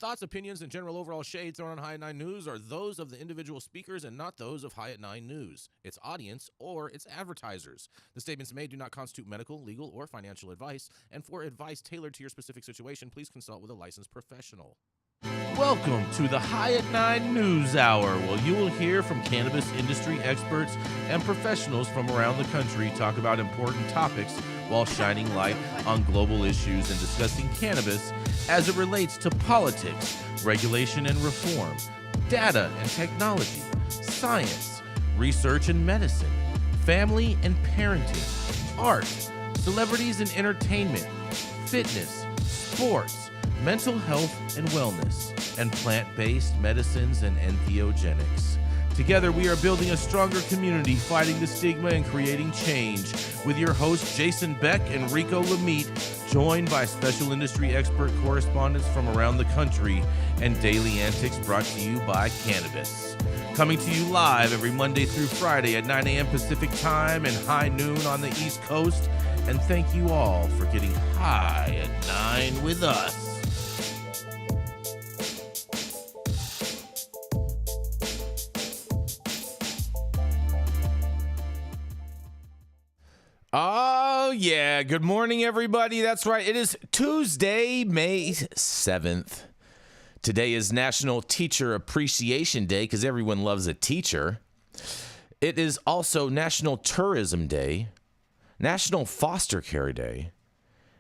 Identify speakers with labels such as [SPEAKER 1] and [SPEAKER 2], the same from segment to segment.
[SPEAKER 1] thoughts, opinions, and general overall shade thrown on High at 9 News are those of the individual speakers and not those of High at 9 News, its audience, or its advertisers. The statements made do not constitute medical, legal, or financial advice, and for advice tailored to your specific situation, please consult with a licensed professional. Welcome to the High at 9 News Hour, where you will hear from cannabis industry experts and professionals from around the country talk about important topics while shining light on global issues and discussing cannabis as it relates to politics, regulation and reform, data and technology, science, research and medicine, family and parenting, art, celebrities and entertainment, fitness, sports, mental health and wellness, and plant-based medicines and entheogenics. Together, we are building a stronger community, fighting the stigma and creating change. With your hosts, Jason Beck and Rico Lamitte, joined by special industry expert correspondents from around the country, and daily antics brought to you by Cannabis. Coming to you live every Monday through Friday at 9 a.m. Pacific Time and high noon on the East Coast. And thank you all for getting high at 9 with us. Oh, yeah. Good morning, everybody. That's right. It is Tuesday, May 7th. Today is National Teacher Appreciation Day because everyone loves a teacher. It is also National Tourism Day, National Foster Care Day,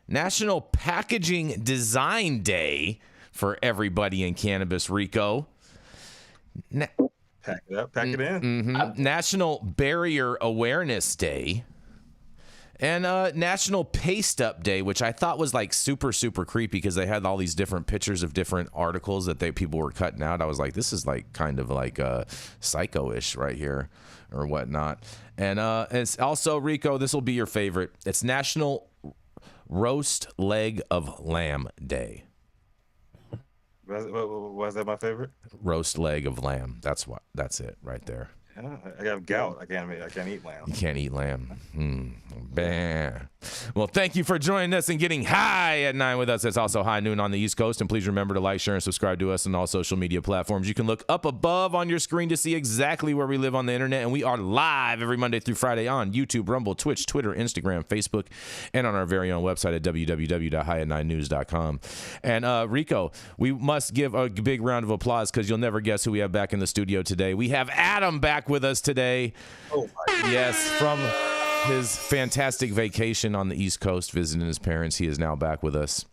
[SPEAKER 1] National Packaging Design Day for everybody in cannabis, Rico.
[SPEAKER 2] Pack it up, pack it in.
[SPEAKER 1] National Barrier Awareness Day. And National Paste Up Day, which I thought was like super, super creepy because they had all these different pictures of different articles that people were cutting out. I was like, this is like kind of like psycho-ish right here or whatnot. And it's also, Rico, this will be your favorite. It's National Roast Leg of Lamb Day.
[SPEAKER 2] Was that my favorite?
[SPEAKER 1] Roast leg of lamb. That's it right there.
[SPEAKER 2] Yeah, I got gout. I can't eat lamb.
[SPEAKER 1] You can't eat lamb. Bah. Well, thank you for joining us and getting high at 9 with us. It's also high noon on the East Coast. And please remember to like, share, and subscribe to us on all social media platforms. You can look up above on your screen to see exactly where we live on the internet. And we are live every Monday through Friday on YouTube, Rumble, Twitch, Twitter, Instagram, Facebook, and on our very own website at www.highat9news.com. And Rico, we must give a big round of applause because you'll never guess who we have back in the studio today. We have Adam back with us today.
[SPEAKER 2] Oh my.
[SPEAKER 1] Yes, from his fantastic vacation on the East Coast visiting his parents. He is now back with us.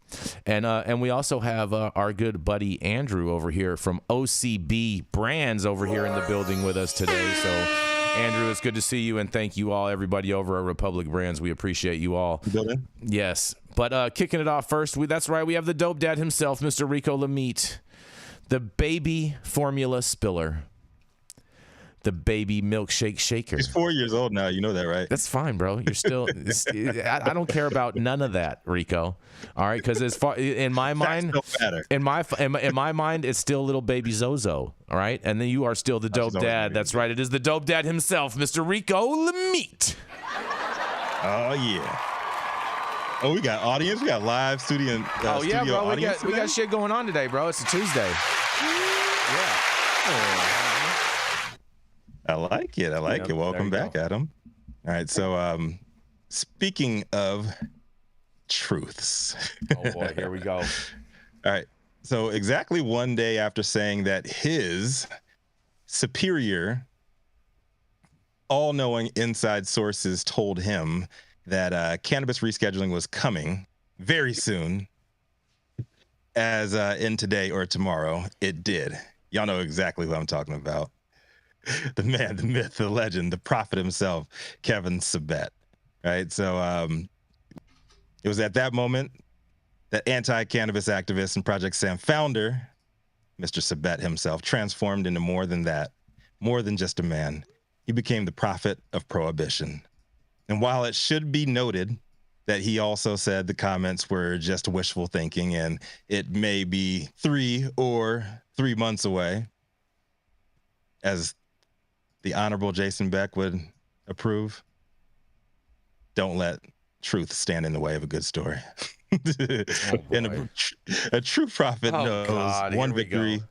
[SPEAKER 1] And we also have our good buddy Andrew over here from OCB Brands over here in the building with us today. So Andrew, it's good to see you, and thank you all, everybody over at Republic Brands. We appreciate you all.
[SPEAKER 2] Building.
[SPEAKER 1] Yes, but kicking it off first, that's right, we have the dope dad himself, Mr. Rico Lamitte, the baby formula spiller. The baby milkshake shaker.
[SPEAKER 2] He's 4 years old now. You know that, right?
[SPEAKER 1] That's fine, bro. You're still. I don't care about none of that, Rico. All right, because as far in my mind, in my mind, it's still little baby Zozo. All right, and then you are still the dope dad. That's right. It is the dope dad himself, Mr. Rico Lamitte.
[SPEAKER 2] Oh yeah. Oh, we got audience. We got live studio.
[SPEAKER 1] Oh yeah,
[SPEAKER 2] studio
[SPEAKER 1] bro. We got shit going on today, bro. It's a Tuesday. Yeah.
[SPEAKER 2] Oh. I like it. Welcome back, Adam. All right. So, speaking of truths.
[SPEAKER 1] Oh, boy. Here we go.
[SPEAKER 2] All right. So exactly one day after saying that his superior, all-knowing inside sources told him that cannabis rescheduling was coming very soon, as in today or tomorrow, it did. Y'all know exactly who I'm talking about. The man, the myth, the legend, the prophet himself, Kevin Sabet, right? So it was at that moment that anti-cannabis activist and Project Sam founder, Mr. Sabet himself, transformed into more than that, more than just a man. He became the prophet of prohibition. And while it should be noted that he also said the comments were just wishful thinking and it may be 3 months away, as the Honorable Jason Beck would approve, don't let truth stand in the way of a good story.
[SPEAKER 1] Oh,
[SPEAKER 2] And a true prophet knows
[SPEAKER 1] God,
[SPEAKER 2] one
[SPEAKER 1] here we go.
[SPEAKER 2] victory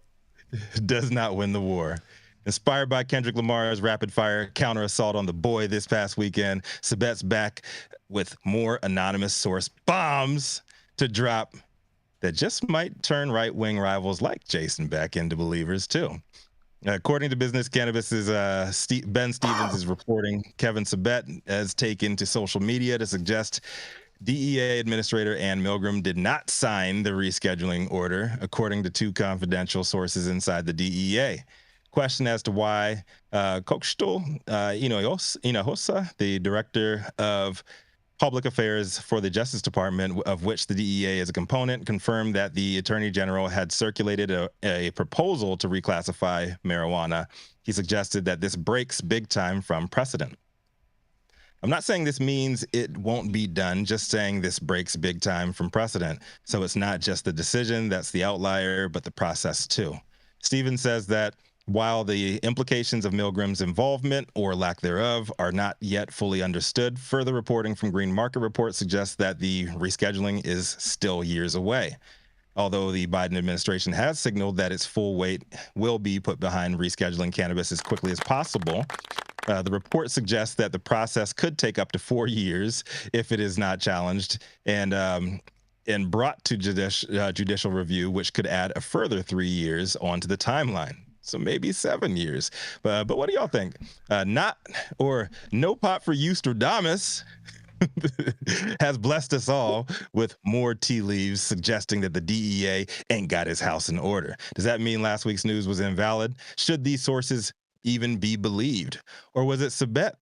[SPEAKER 2] does not win the war. Inspired by Kendrick Lamar's rapid fire counter assault on the boy this past weekend, Sabet's back with more anonymous source bombs to drop that just might turn right-wing rivals like Jason Beck into believers too. According to Business Cannabis's Ben Stevens is reporting, Kevin Sabet has taken to social media to suggest DEA Administrator Ann Milgram did not sign the rescheduling order, according to two confidential sources inside the DEA. Question as to why Kokstul Hinojosa, the director of Public Affairs for the Justice Department, of which the DEA is a component, confirmed that the Attorney General had circulated a proposal to reclassify marijuana. He suggested that this breaks big time from precedent. I'm not saying this means it won't be done, just saying this breaks big time from precedent. So it's not just the decision that's the outlier, but the process too. Stevens says that while the implications of Milgram's involvement or lack thereof are not yet fully understood, further reporting from Green Market Report suggests that the rescheduling is still years away. Although the Biden administration has signaled that its full weight will be put behind rescheduling cannabis as quickly as possible, the report suggests that the process could take up to 4 years if it is not challenged and brought to judicial review, which could add a further 3 years onto the timeline. So maybe 7 years. But what do y'all think? No pot for Eustradamus has blessed us all with more tea leaves suggesting that the DEA ain't got his house in order. Does that mean last week's news was invalid? Should these sources even be believed? Or was it Sabet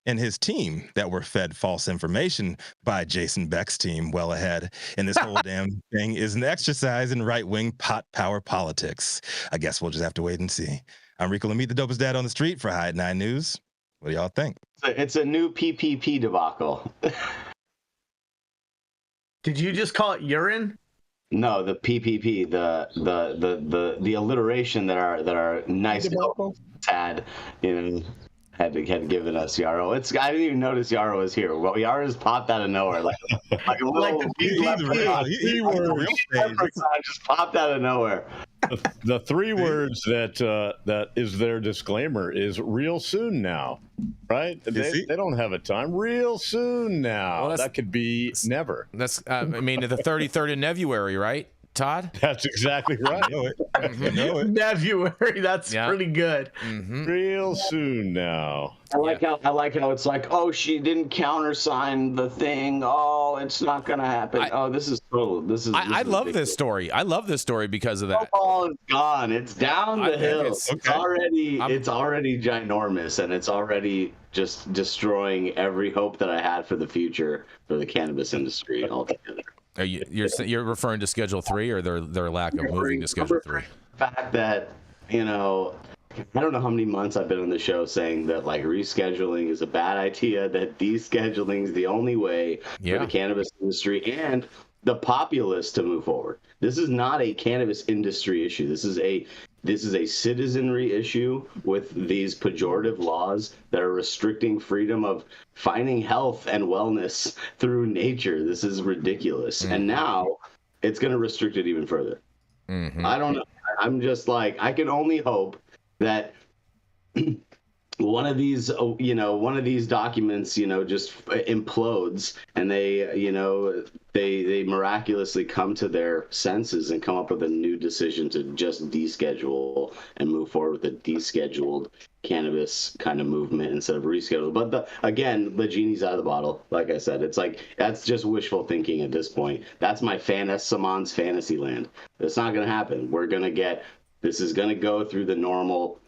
[SPEAKER 2] and his team that were fed false information by Jason Beck's team well ahead? And this whole damn thing is an exercise in right-wing pot power politics. I guess we'll just have to wait and see. I'm Rico Lamitte, the dopest dad on the street for High at 9 News. What do y'all think?
[SPEAKER 3] It's a new PPP debacle.
[SPEAKER 4] Did you just call it urine?
[SPEAKER 3] No, the PPP, the alliteration that our nice had, had given us Yarrow. I didn't even notice Yarrow was here. Well, Yarrow just popped out of nowhere, like a little just popped out of nowhere.
[SPEAKER 5] The 3 words that is their disclaimer is real soon now, right? They don't have a time. Real soon now. Well, that could be never.
[SPEAKER 1] That's the 33rd of Nevuary, right, Todd?
[SPEAKER 5] That's exactly right.
[SPEAKER 4] Nevuary. That's pretty good.
[SPEAKER 1] Mm-hmm.
[SPEAKER 5] Real soon now.
[SPEAKER 3] I like how it's like, oh, she didn't countersign the thing. Oh, it's not gonna happen. This is total. I
[SPEAKER 1] love this story. I love this story because of that.
[SPEAKER 3] Football is gone. It's down the hill. It's already ginormous, and it's already just destroying every hope that I had for the future for the cannabis industry altogether.
[SPEAKER 1] You're referring to Schedule 3 or their lack of moving to Schedule 3?
[SPEAKER 3] The fact that, I don't know how many months I've been on the show saying that like rescheduling is a bad idea, that descheduling is the only way for the cannabis industry and the populace to move forward. This is not a cannabis industry issue. This is a citizenry issue with these pejorative laws that are restricting freedom of finding health and wellness through nature. This is ridiculous. And now it's going to restrict it even further.
[SPEAKER 1] Mm-hmm.
[SPEAKER 3] I don't know. I'm just like, I can only hope that one of these documents, just implodes and they miraculously come to their senses and come up with a new decision to just deschedule and move forward with a descheduled cannabis kind of movement instead of rescheduled. But the genie's out of the bottle. Like I said, it's like, that's just wishful thinking at this point. That's Saman's fantasy land. It's not going to happen. This is going to go through the normal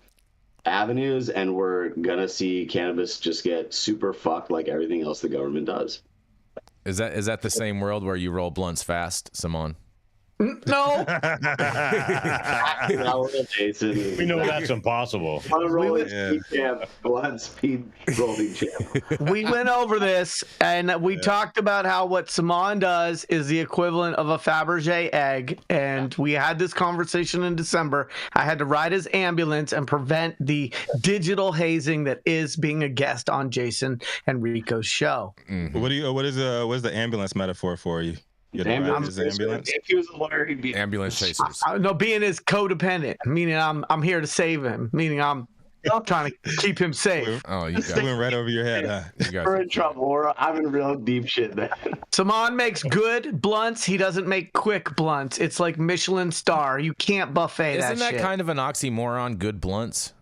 [SPEAKER 3] avenues, and we're going to see cannabis just get super fucked like everything else the government does.
[SPEAKER 1] Is that the same world where you roll blunts fast, Saman?
[SPEAKER 4] No.
[SPEAKER 3] Jason.
[SPEAKER 5] We know that's impossible.
[SPEAKER 3] Blunt speed rolling champ.
[SPEAKER 4] We went over this, and we talked about how what Saman does is the equivalent of a Fabergé egg, and we had this conversation in December. I had to ride his ambulance and prevent the digital hazing that is being a guest on Jason and Rico's show.
[SPEAKER 2] Mm-hmm. What is the ambulance metaphor for you?
[SPEAKER 3] Ambulance. If he was a lawyer, he'd be
[SPEAKER 1] ambulance chasers.
[SPEAKER 4] No, being his codependent, meaning I'm here to save him, meaning I'm trying to keep him safe.
[SPEAKER 1] Oh, you got
[SPEAKER 2] went right over your head, huh?
[SPEAKER 3] We're in trouble. I'm in real deep shit, man.
[SPEAKER 4] Saman makes good blunts. He doesn't make quick blunts. It's like Michelin star. You can't buffet that shit.
[SPEAKER 1] Isn't that kind of an oxymoron, good blunts?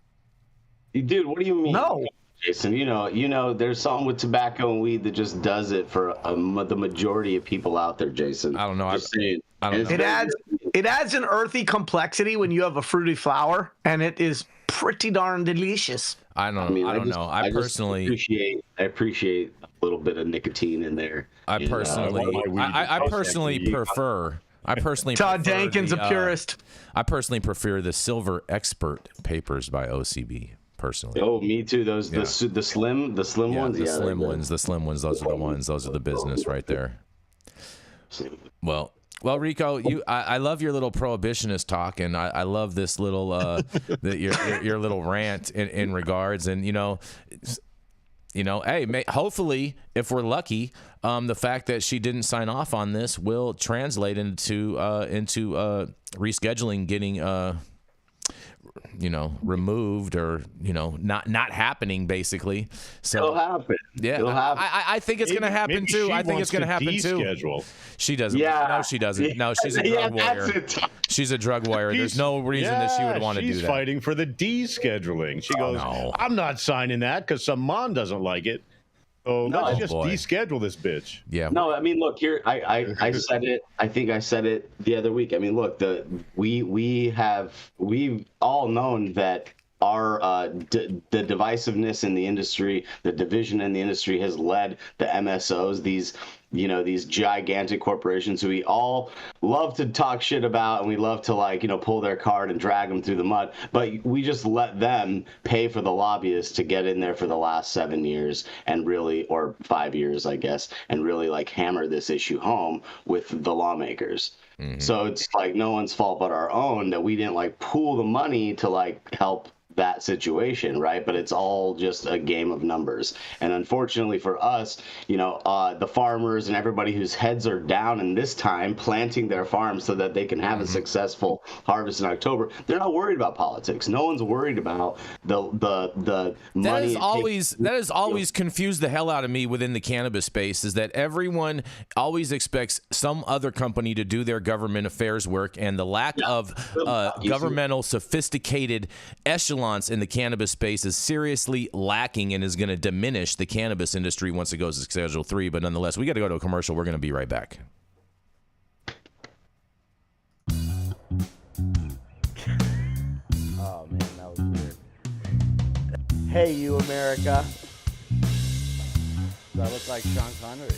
[SPEAKER 3] Dude, what do you mean?
[SPEAKER 4] No.
[SPEAKER 3] Jason, you know, there's something with tobacco and weed that just does it for the majority of people out there, Jason.
[SPEAKER 1] I don't know.
[SPEAKER 3] Just saying.
[SPEAKER 1] I don't know.
[SPEAKER 4] It adds an earthy complexity when you have a fruity flower, and it is pretty darn delicious.
[SPEAKER 1] I don't know. I personally
[SPEAKER 3] appreciate a little bit of nicotine in there.
[SPEAKER 1] I personally prefer.
[SPEAKER 4] Todd Denkin's a purist.
[SPEAKER 1] I personally prefer the Silver Expert papers by OCB. Personally.
[SPEAKER 3] Oh, me too. Those the slim ones.
[SPEAKER 1] The slim ones. Those are the ones. Those are the business right there. Well, Rico, I love your little prohibitionist talk, and I love this little your little rant in regards, and hey, hopefully, if we're lucky, the fact that she didn't sign off on this will translate into rescheduling getting removed or not happening, basically. So
[SPEAKER 3] it'll happen.
[SPEAKER 1] Yeah, it'll happen. I think it's gonna happen too. I think it's gonna happen too. She doesn't.
[SPEAKER 3] Yeah.
[SPEAKER 1] No, she doesn't. No, she's a drug warrior. She's a drug warrior. There's no reason that she would want to do that.
[SPEAKER 5] She's fighting for the descheduling. She goes, I'm not signing that because Saman doesn't like it. So let's just deschedule this bitch.
[SPEAKER 1] Yeah.
[SPEAKER 3] No, I mean, look here. I said it. I think I said it the other week. I mean, look, we've all known that our the divisiveness in the industry, the division in the industry, has led the MSOs, these gigantic corporations who we all love to talk shit about, and we love to pull their card and drag them through the mud, but we just let them pay for the lobbyists to get in there for the last 7 years and really, or 5 years, I guess, and really hammer this issue home with the lawmakers. Mm-hmm. So it's no one's fault but our own that we didn't pool the money to help that situation, right? But it's all just a game of numbers. And unfortunately for us, the farmers and everybody whose heads are down in this time planting their farms so that they can have a successful harvest in October, they're not worried about politics. No one's worried about the money.
[SPEAKER 1] That has always confused the hell out of me within the cannabis space, is that everyone always expects some other company to do their government affairs work, and the lack of governmental sophisticated echelon in the cannabis space is seriously lacking and is going to diminish the cannabis industry once it goes to Schedule 3. But nonetheless, we got to go to a commercial. We're going to be right back.
[SPEAKER 6] Oh, man, that was weird. Hey, you, America. Do I look like Sean Connery?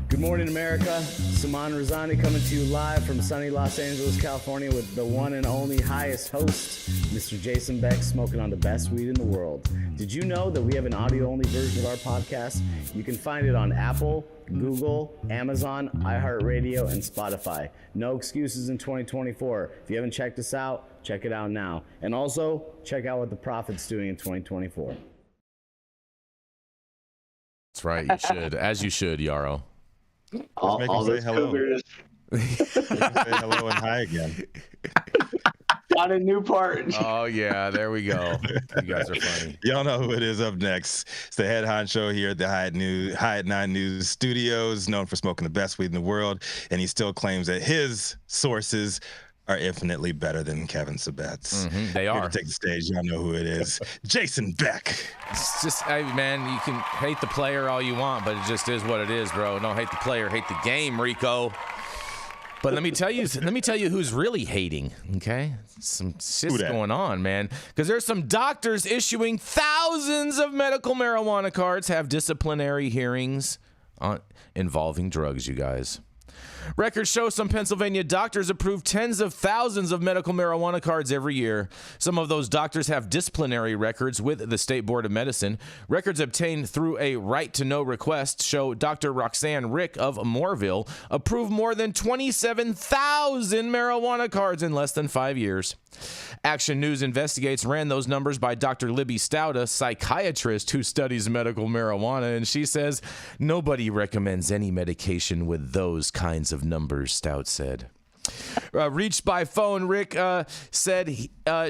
[SPEAKER 6] Good morning, America. Saman Razani coming to you live from sunny Los Angeles, California, with the one and only highest host, Mr. Jason Beck, smoking on the best weed in the world. Did you know that we have an audio-only version of our podcast? You can find it on Apple, Google, Amazon, iHeartRadio, and Spotify. No excuses in 2024. If you haven't checked us out, check it out now. And also, check out what the Prophet's doing in 2024.
[SPEAKER 1] That's right, you should. As you should, Yarrow.
[SPEAKER 3] All
[SPEAKER 2] say hello.
[SPEAKER 3] Say
[SPEAKER 2] hello and hi again.
[SPEAKER 3] Down in Newport.
[SPEAKER 1] Oh, yeah, there we go. You guys are funny.
[SPEAKER 2] Y'all know who it is up next. It's the head honcho here at the Hyatt 9 News Studios, known for smoking the best weed in the world, and he still claims that his sources are infinitely better than Kevin Sabat's.
[SPEAKER 1] Mm-hmm, they are.
[SPEAKER 2] Here to take the stage, y'all know who it is. Jason Beck.
[SPEAKER 1] It's just, hey, man, you can hate the player all you want, but it just is what it is, bro. Don't hate the player, hate the game, Rico. But let me tell you who's really hating, okay? Some shit's going on, man. Because there's some doctors issuing thousands of medical marijuana cards, have disciplinary hearings involving drugs, you guys. Records show some Pennsylvania doctors approve tens of thousands of medical marijuana cards every year. Some of those doctors have disciplinary records with the State Board of Medicine. Records obtained through a right-to-know request show Dr. Roxanne Rick of Moorville approved more than 27,000 marijuana cards in less than 5 years. Action News Investigates ran those numbers by Dr. Libby Stout, a psychiatrist who studies medical marijuana, and she says nobody recommends any medication with those kinds of numbers, Stout said. Reached by phone, Rick said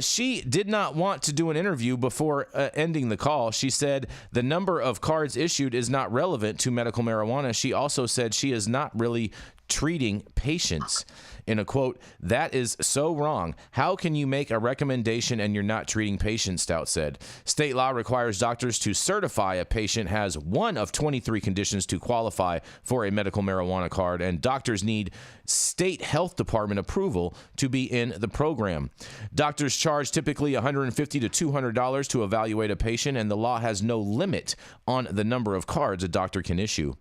[SPEAKER 1] she did not want to do an interview before ending the call. She said the number of cards issued is not relevant to medical marijuana. She also said she is not really treating patients. In a quote, "That is so wrong. How can you make a recommendation and you're not treating patients?" Stout said. State law requires doctors to certify a patient has one of 23 conditions to qualify for a medical marijuana card, and doctors need state health department approval to be in the program. Doctors charge typically $150 to $200 to evaluate a patient, and the law has no limit on the number of cards a doctor can issue.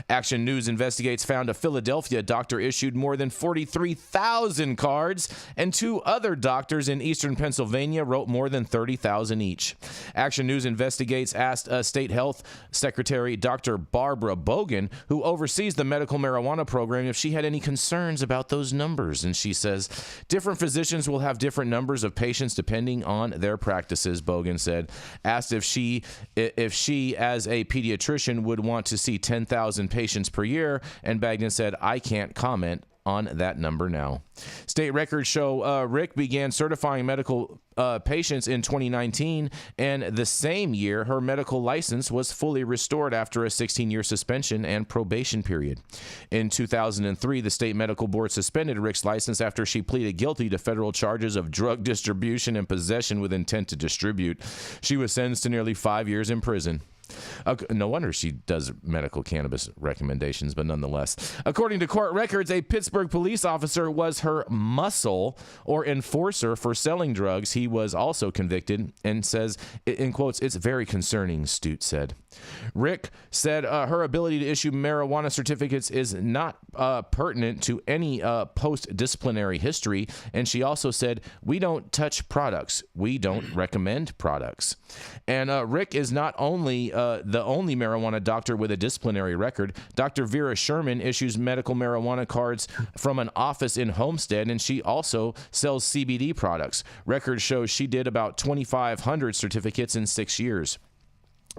[SPEAKER 1] Action News Investigates found a Philadelphia doctor issued more than 43,000 cards, and 2 other doctors in eastern Pennsylvania wrote more than 30,000 each. Action News Investigates asked State Health Secretary Dr. Barbara Bogan, who oversees the medical marijuana program, if she had any concerns about those numbers. And she says, different physicians will have different numbers of patients depending on their practices, Bogan said. Asked if she, as a pediatrician, would want to see 10,000 patients per year, and Bagdan said, I can't comment on that number now. State records show Rick began certifying medical patients in 2019, and the same year her medical license was fully restored after a 16-year suspension and probation period. In 2003, the state medical board suspended Rick's license after she pleaded guilty to federal charges of drug distribution and possession with intent to distribute. She was sentenced to nearly 5 years in prison. No wonder she does medical cannabis recommendations, but nonetheless. According to court records, a Pittsburgh police officer was her muscle or enforcer for selling drugs. He was also convicted and says, in quotes, "It's very concerning," Stute said. Rick said her ability to issue marijuana certificates is not pertinent to any post-disciplinary history, and she also said, "We don't touch products. We don't recommend products." And Rick is not only the only marijuana doctor with a disciplinary record. Dr. Vera Sherman issues medical marijuana cards from an office in Homestead, and she also sells CBD products. Records show she did about 2,500 certificates in 6 years.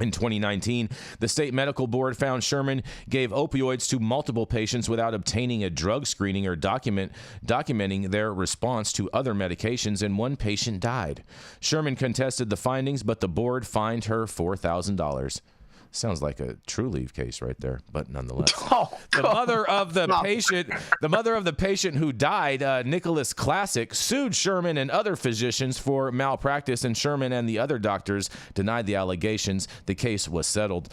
[SPEAKER 1] In 2019, the state medical board found Sherman gave opioids to multiple patients without obtaining a drug screening or documenting their response to other medications, and one patient died. Sherman contested the findings, but the board fined her $4,000. Sounds like a True Leave case right there, but nonetheless. The mother of the patient who died, Nicholas Classic, sued Sherman and other physicians for malpractice, and Sherman and the other doctors denied the allegations. The case was settled.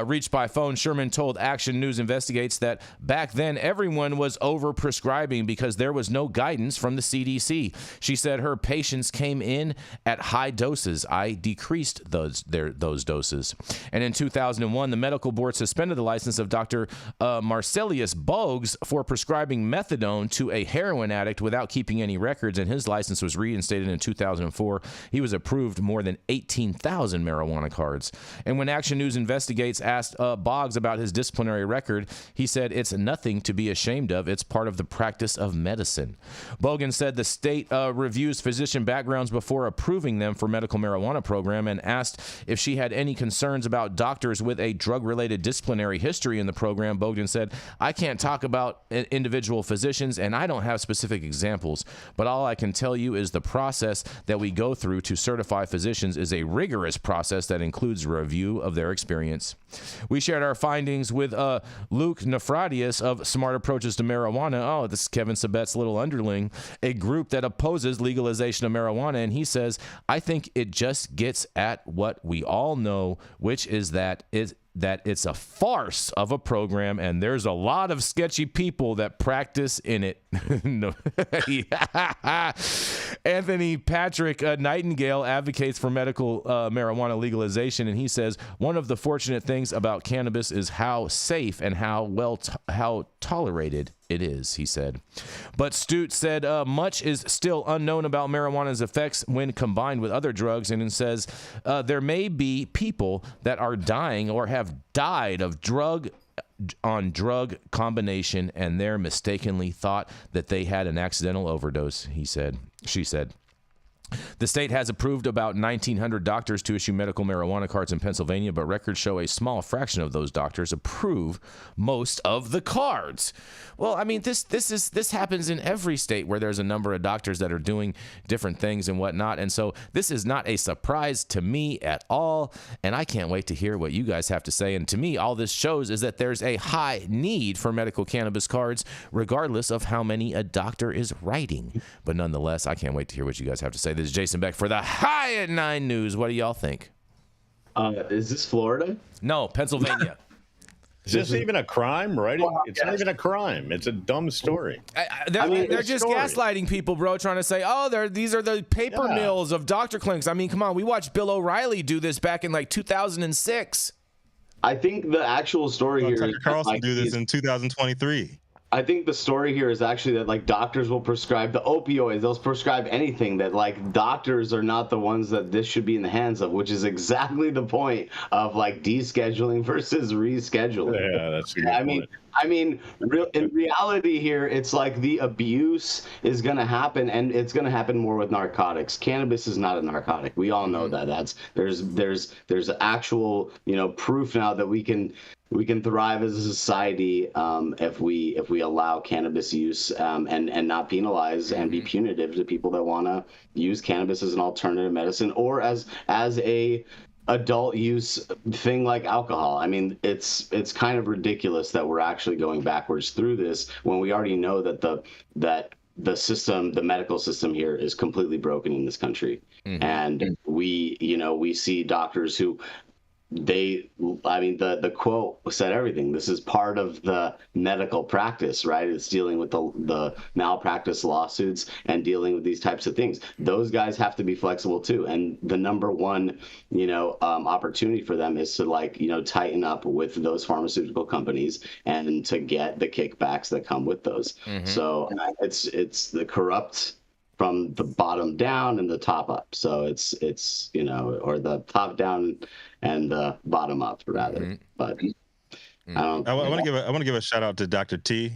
[SPEAKER 1] Reached by phone, Sherman told Action News Investigates that back then everyone was over-prescribing because there was no guidance from the CDC. She said her patients came in at high doses. I decreased those doses. And in 2001, the medical board suspended the license of Dr. Marcellus Bogues for prescribing methadone to a heroin addict without keeping any records, and his license was reinstated in 2004. He was approved more than 18,000 marijuana cards. And when Action News Investigates asked Boggs about his disciplinary record, he said, "It's nothing to be ashamed of. It's part of the practice of medicine." Bogan said the state reviews physician backgrounds before approving them for medical marijuana program, and asked if she had any concerns about doctors with a drug-related disciplinary history in the program. Bogdan said, "I can't talk about individual physicians, and I don't have specific examples, but all I can tell you is the process that we go through to certify physicians is a rigorous process that includes a review of their experience." We shared our findings with Luke Nefradius of Smart Approaches to Marijuana. Oh, this is Kevin Sabet's little underling, a group that opposes legalization of marijuana, and he says, "I think it just gets at what we all know, which is that it's a farce of a program, and there's a lot of sketchy people that practice in it." No. Anthony Patrick Nightingale advocates for medical marijuana legalization, and he says one of the fortunate things about cannabis is how safe and how how tolerated it is, he said. But Stute said much is still unknown about marijuana's effects when combined with other drugs, and it says there may be people that are dying or have died of drug combination, and they're mistakenly thought that they had an accidental overdose, she said. The state has approved about 1,900 doctors to issue medical marijuana cards in Pennsylvania, but records show a small fraction of those doctors approve most of the cards. Well, I mean, this happens in every state where there's a number of doctors that are doing different things and whatnot, and so this is not a surprise to me at all, and I can't wait to hear what you guys have to say. And to me, all this shows is that there's a high need for medical cannabis cards, regardless of how many a doctor is writing. But nonetheless, I can't wait to hear what you guys have to say. This is Jason Beck for the High at 9 News. What do y'all think?
[SPEAKER 3] Is this Florida?
[SPEAKER 1] No, Pennsylvania.
[SPEAKER 5] Is this even a crime, right? It's not even a crime. It's a dumb story.
[SPEAKER 1] They're just gaslighting people, bro, trying to say, oh, these are the paper mills of doctor clinics. I mean, come on. We watched Bill O'Reilly do this back in like 2006.
[SPEAKER 3] I think the actual story here
[SPEAKER 2] Tucker Carlson do this in 2023.
[SPEAKER 3] I think the story here is actually that like doctors will prescribe the opioids. They'll prescribe anything, that like doctors are not the ones that this should be in the hands of, which is exactly the point of like descheduling versus rescheduling.
[SPEAKER 5] Yeah, that's a good point.
[SPEAKER 3] I mean, in reality here, it's like the abuse is going to happen, and it's going to happen more with narcotics. Cannabis is not a narcotic. We all know that. There's actual, proof now that we can thrive as a society if we allow cannabis use and not penalize and be punitive to people that want to use cannabis as an alternative medicine or as a adult use thing like alcohol. I mean, it's kind of ridiculous that we're actually going backwards through this when we already know that the system, the medical system here is completely broken in this country. And we see doctors who the quote said everything. This is part of the medical practice, right? It's dealing with the malpractice lawsuits and dealing with these types of things. Those guys have to be flexible too. And the number one, opportunity for them is to tighten up with those pharmaceutical companies and to get the kickbacks that come with those. So it's the corrupt from the bottom down and the top up. So it's or the top down and the bottom up rather. But I
[SPEAKER 2] want to give a shout out to Dr. T,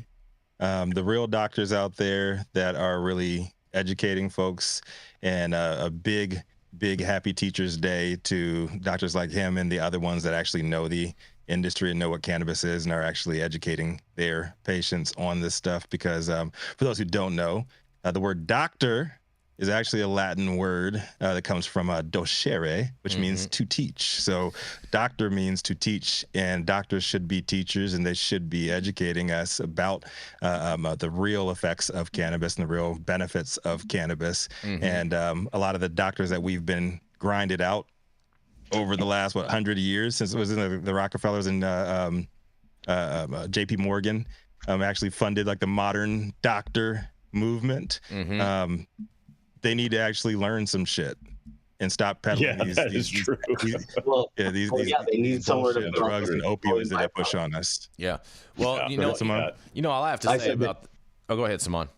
[SPEAKER 2] the real doctors out there that are really educating folks, and a big happy Teachers Day to doctors like him and the other ones that actually know the industry and know what cannabis is and are actually educating their patients on this stuff. Because for those who don't know, the word doctor is actually a Latin word that comes from docere, which means to teach. So doctor means to teach, and doctors should be teachers, and they should be educating us about the real effects of cannabis and the real benefits of cannabis. And a lot of the doctors that we've been grinded out over the last 100 years, since it was in the Rockefellers and JP Morgan, actually funded like the modern doctor movement. They need to actually learn some shit and stop peddling these
[SPEAKER 3] they need somewhere to
[SPEAKER 2] drugs and opioids that they push on us.
[SPEAKER 1] Well, all I have to say about go ahead, Saman.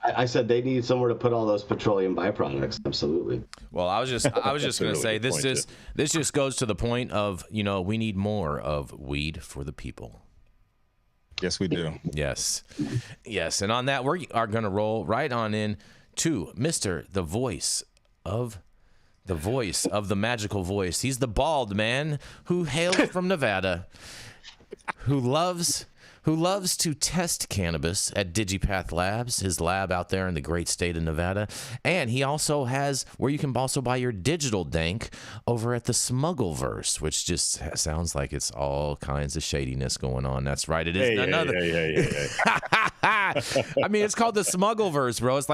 [SPEAKER 3] I said they need somewhere to put all those petroleum byproducts. Absolutely.
[SPEAKER 1] Well, I was just going to say this just goes to the point of, we need more of weed for the people.
[SPEAKER 2] Yes, we do.
[SPEAKER 1] Yes. And on that, we are going to roll right on in to Mr. The voice of the magical voice. He's the bald man who hails from Nevada, who loves to test cannabis at Digipath Labs, his lab out there in the great state of Nevada. And he also has where you can also buy your digital dank over at the Smuggleverse, which just sounds like it's all kinds of shadiness going on. That's right. It is another. I mean, it's called the Smuggleverse, bro. It's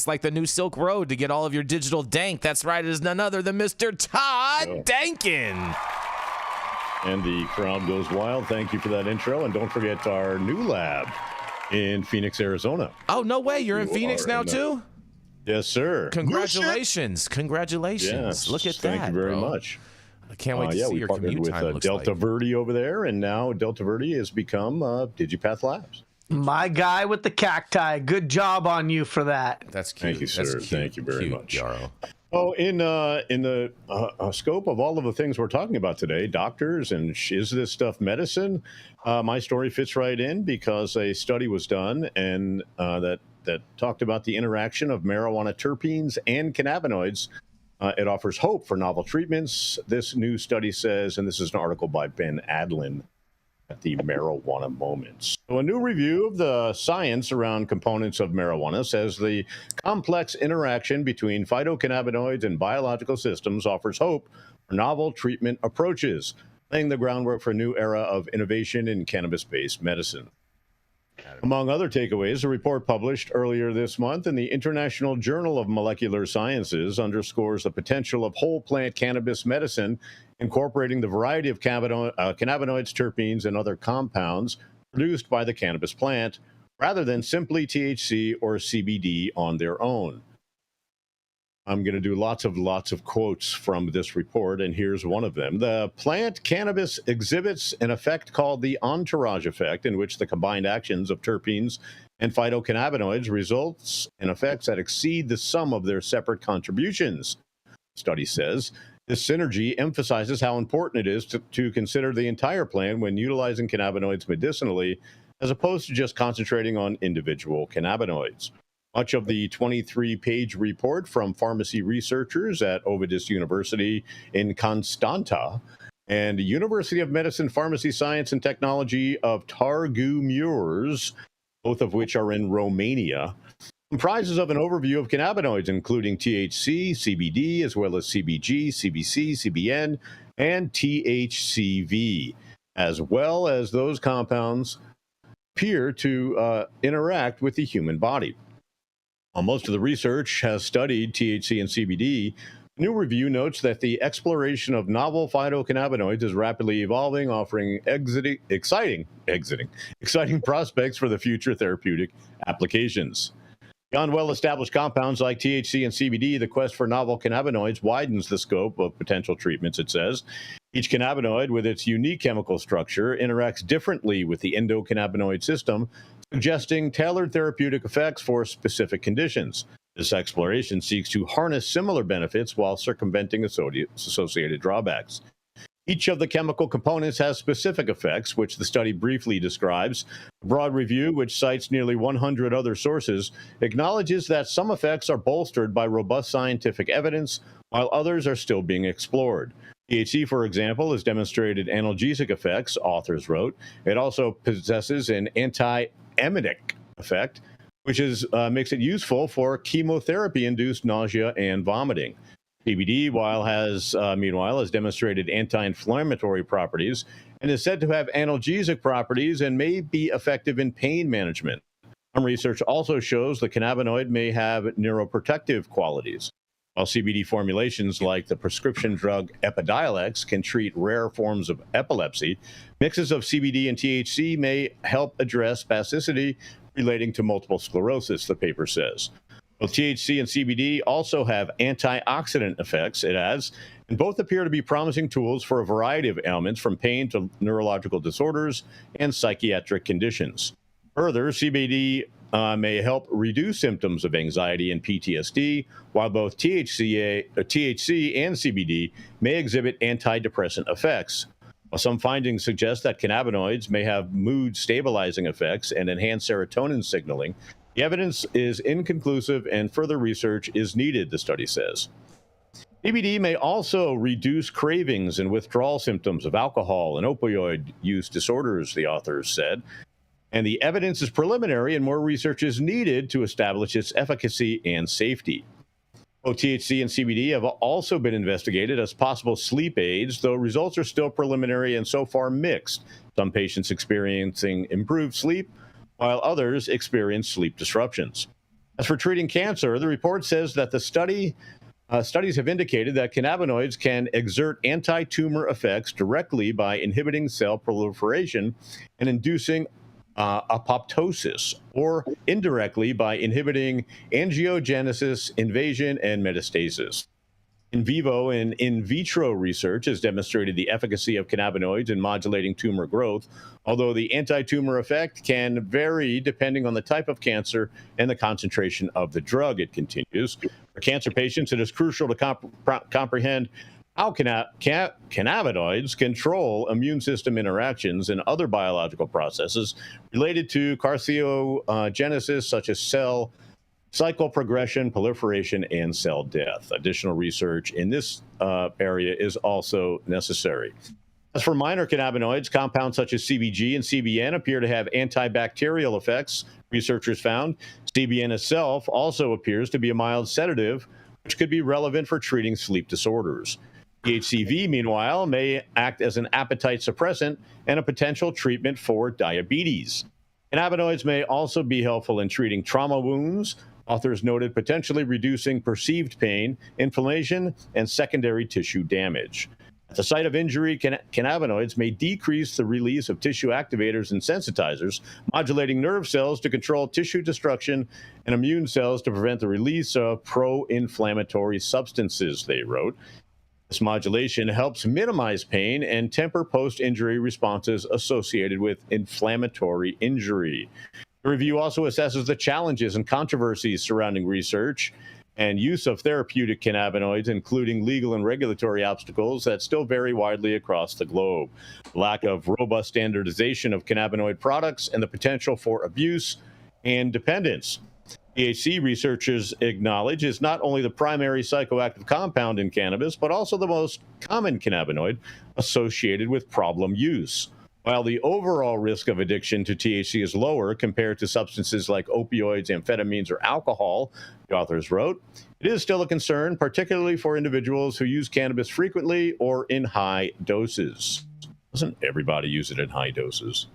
[SPEAKER 1] like the new Silk Road to get all of your digital dank. That's right. It is none other than Mr. Todd Denkin.
[SPEAKER 5] And the crowd goes wild. Thank you for that intro. And don't forget our new lab in Phoenix, Arizona.
[SPEAKER 1] Oh, no way. You're in Phoenix now, too?
[SPEAKER 5] Yes, sir.
[SPEAKER 1] Congratulations. Congratulations.
[SPEAKER 5] Yes,
[SPEAKER 1] Look at that.
[SPEAKER 5] Thank you very
[SPEAKER 1] bro.
[SPEAKER 5] much.
[SPEAKER 1] I can't wait to see
[SPEAKER 5] we
[SPEAKER 1] your
[SPEAKER 5] partnered
[SPEAKER 1] commute
[SPEAKER 5] with
[SPEAKER 1] time.
[SPEAKER 5] Delta Verde over there, and now Delta Verde has become Digipath Labs.
[SPEAKER 4] My guy with the cacti. Good job on you for that.
[SPEAKER 1] That's cute.
[SPEAKER 5] Thank you, sir.
[SPEAKER 1] That's cute.
[SPEAKER 5] Thank you very much.
[SPEAKER 1] Yarrow.
[SPEAKER 5] Oh, in the scope of all of the things we're talking about today, doctors and is this stuff medicine? My story fits right in because a study was done and that talked about the interaction of marijuana terpenes and cannabinoids. It offers hope for novel treatments. This new study says, and this is an article by Ben Adlin at the Marijuana Moments. So a new review of the science around components of marijuana says the complex interaction between phytocannabinoids and biological systems offers hope for novel treatment approaches, laying the groundwork for a new era of innovation in cannabis-based medicine. Among other takeaways, a report published earlier this month in the International Journal of Molecular Sciences underscores the potential of whole plant cannabis medicine, incorporating the variety of cannabinoids, terpenes, and other compounds produced by the cannabis plant, rather than simply THC or CBD on their own. I'm going to do lots of quotes from this report, and here's one of them. The plant cannabis exhibits an effect called the entourage effect, in which the combined actions of terpenes and phytocannabinoids results in effects that exceed the sum of their separate contributions. The study says this synergy emphasizes how important it is to consider the entire plant when utilizing cannabinoids medicinally, as opposed to just concentrating on individual cannabinoids. Much of the 23-page report from pharmacy researchers at Ovidis University in Constanta and University of Medicine Pharmacy Science and Technology of Târgu Mureș, both of which are in Romania, comprises of an overview of cannabinoids, including THC, CBD, as well as CBG, CBC, CBN, and THCV, as well as those compounds appear to interact with the human body. While most of the research has studied THC and CBD, the new review notes that the exploration of novel phytocannabinoids is rapidly evolving, offering exciting prospects for the future therapeutic applications. Beyond well-established compounds like THC and CBD, the quest for novel cannabinoids widens the scope of potential treatments, it says. Each cannabinoid, with its unique chemical structure, interacts differently with the endocannabinoid system, suggesting tailored therapeutic effects for specific conditions. This exploration seeks to harness similar benefits while circumventing associated drawbacks. Each of the chemical components has specific effects, which the study briefly describes. A broad review, which cites nearly 100 other sources, acknowledges that some effects are bolstered by robust scientific evidence, while others are still being explored. THC, for example, has demonstrated analgesic effects, authors wrote. It also possesses an anti-emetic effect, which makes it useful for chemotherapy-induced nausea and vomiting. CBD, meanwhile, has demonstrated anti-inflammatory properties and is said to have analgesic properties and may be effective in pain management. Some research also shows the cannabinoid may have neuroprotective qualities. While CBD formulations like the prescription drug Epidiolex can treat rare forms of epilepsy, mixes of CBD and THC may help address spasticity relating to multiple sclerosis, the paper says. Both THC and CBD also have antioxidant effects, it adds, and both appear to be promising tools for a variety of ailments, from pain to neurological disorders and psychiatric conditions. Further, CBD may help reduce symptoms of anxiety and PTSD, while both THC and CBD may exhibit antidepressant effects. While some findings suggest that cannabinoids may have mood-stabilizing effects and enhance serotonin signaling, the evidence is inconclusive and further research is needed, the study says. CBD may also reduce cravings and withdrawal symptoms of alcohol and opioid use disorders, the authors said. And the evidence is preliminary and more research is needed to establish its efficacy and safety. Both THC and CBD have also been investigated as possible sleep aids, though results are still preliminary and so far mixed. Some patients experiencing improved sleep, while others experience sleep disruptions. As for treating cancer, the report says that the studies have indicated that cannabinoids can exert anti-tumor effects directly by inhibiting cell proliferation and inducing apoptosis, or indirectly by inhibiting angiogenesis, invasion, and metastasis. In vivo and in vitro research has demonstrated the efficacy of cannabinoids in modulating tumor growth, although the anti-tumor effect can vary depending on the type of cancer and the concentration of the drug, it continues. For cancer patients, it is crucial to comprehend how cannabinoids control immune system interactions and other biological processes related to carcinogenesis, such as cell cycle progression, proliferation, and cell death. Additional research in this area is also necessary. As for minor cannabinoids, compounds such as CBG and CBN appear to have antibacterial effects, researchers found. CBN itself also appears to be a mild sedative, which could be relevant for treating sleep disorders. THCV, meanwhile, may act as an appetite suppressant and a potential treatment for diabetes. Cannabinoids may also be helpful in treating trauma wounds. Authors noted potentially reducing perceived pain, inflammation, and secondary tissue damage. At the site of injury, cannabinoids may decrease the release of tissue activators and sensitizers, modulating nerve cells to control tissue destruction and immune cells to prevent the release of pro-inflammatory substances, they wrote. This modulation helps minimize pain and temper post-injury responses associated with inflammatory injury. The review also assesses the challenges and controversies surrounding research and use of therapeutic cannabinoids, including legal and regulatory obstacles that still vary widely across the globe. Lack of robust standardization of cannabinoid products and the potential for abuse and dependence. THC, researchers acknowledge, is not only the primary psychoactive compound in cannabis, but also the most common cannabinoid associated with problem use. While the overall risk of addiction to THC is lower compared to substances like opioids, amphetamines, or alcohol, the authors wrote, it is still a concern, particularly for individuals who use cannabis frequently or in high doses. Doesn't everybody use it in high doses?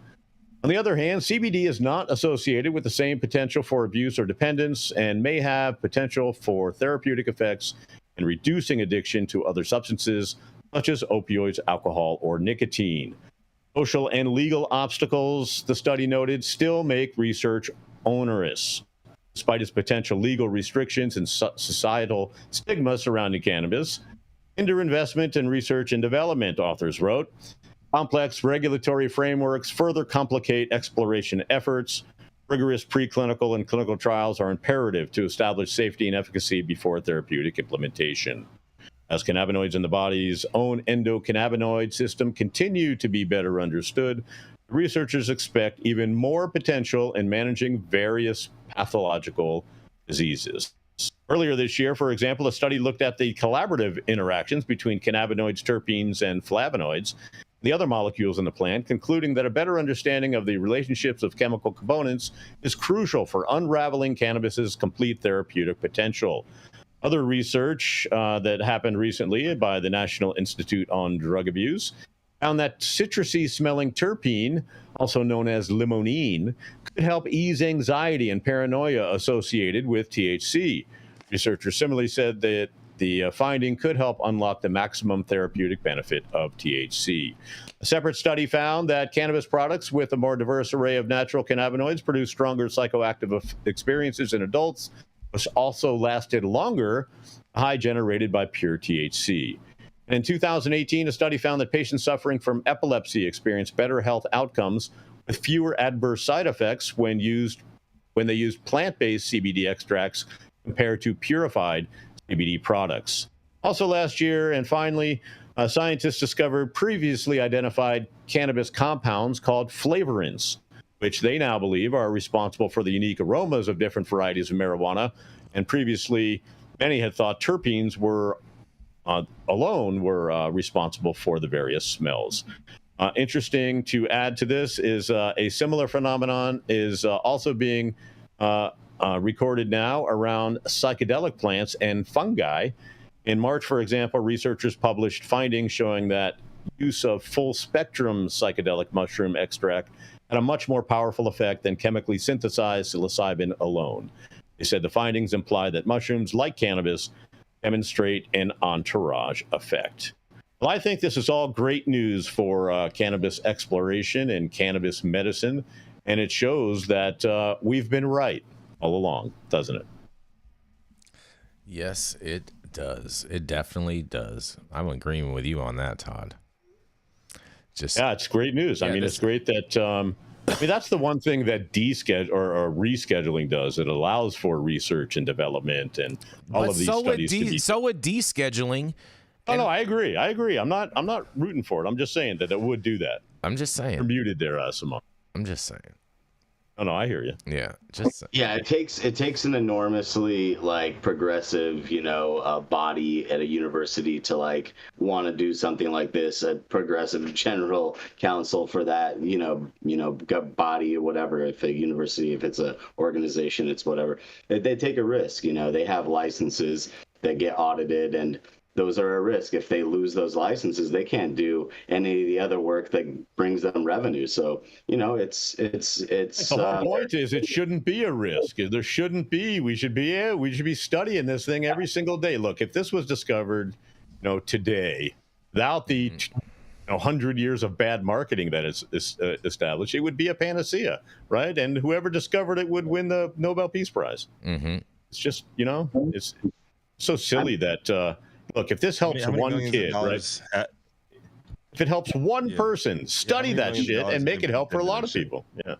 [SPEAKER 5] On the other hand, CBD is not associated with the same potential for abuse or dependence and may have potential for therapeutic effects in reducing addiction to other substances such as opioids, alcohol, or nicotine. Social and legal obstacles, the study noted, still make research onerous. Despite its potential legal restrictions and societal stigma surrounding cannabis, hinder investment in research and development, authors wrote. Complex regulatory frameworks further complicate exploration efforts. Rigorous preclinical and clinical trials are imperative to establish safety and efficacy before therapeutic implementation. As cannabinoids in the body's own endocannabinoid system continue to be better understood, researchers expect even more potential in managing various pathological diseases. Earlier this year, for example, a study looked at the collaborative interactions between cannabinoids, terpenes, and flavonoids, the other molecules in the plant, concluding that a better understanding of the relationships of chemical components is crucial for unraveling cannabis's complete therapeutic potential. Other research that happened recently by the National Institute on Drug Abuse found that citrusy-smelling terpene, also known as limonene, could help ease anxiety and paranoia associated with THC. Researchers similarly said that the finding could help unlock the maximum therapeutic benefit of THC. A separate study found that cannabis products with a more diverse array of natural cannabinoids produce stronger psychoactive experiences in adults, which also lasted longer, a high generated by pure THC. And in 2018, a study found that patients suffering from epilepsy experienced better health outcomes with fewer adverse side effects when they used plant-based CBD extracts compared to purified CBD products. Also last year, and finally, scientists discovered previously identified cannabis compounds called flavorants, which they now believe are responsible for the unique aromas of different varieties of marijuana. And previously, many had thought terpenes were alone were responsible for the various smells. Interesting to add to this is a similar phenomenon is also being recorded now around psychedelic plants and fungi. In March, for example, researchers published findings showing that use of full-spectrum psychedelic mushroom extract had a much more powerful effect than chemically synthesized psilocybin alone. They said the findings imply that mushrooms, like cannabis, demonstrate an entourage effect. Well, I think this is all great news for cannabis exploration and cannabis medicine. and it shows that we've been right all along, doesn't it?
[SPEAKER 1] Yes, it does. It definitely does. I'm agreeing with you on that, Todd.
[SPEAKER 5] Yeah, it's great news. I mean, it's great that that's the one thing that or rescheduling does. It allows for research and development and all of these studies.
[SPEAKER 1] So would descheduling.
[SPEAKER 5] Oh no, I agree. I'm not rooting for it. I'm just saying that it would do that.
[SPEAKER 1] I'm just saying.
[SPEAKER 5] You're muted there, Simon.
[SPEAKER 1] I'm just saying.
[SPEAKER 5] Oh no, I hear you.
[SPEAKER 1] Yeah, just saying.
[SPEAKER 3] Yeah, it takes an enormously progressive, body at a university to want to do something like this. A progressive general counsel for that, body or whatever. If a university, if it's a organization, it's whatever. They take a risk. They have licenses that get audited, and those are a risk. If they lose those licenses, they can't do any of the other work that brings them revenue. So, it's
[SPEAKER 5] the whole point is it shouldn't be a risk. There shouldn't be. We should be studying this thing every single day. Look, if this was discovered, today, without the 100 years of bad marketing that is established, it would be a panacea, right? And whoever discovered it would win the Nobel Peace Prize.
[SPEAKER 1] Mm-hmm.
[SPEAKER 5] It's just, it's so silly that. Look, if this helps one kid, right? If it helps one person, study that shit and make it help for a lot of people. Yeah.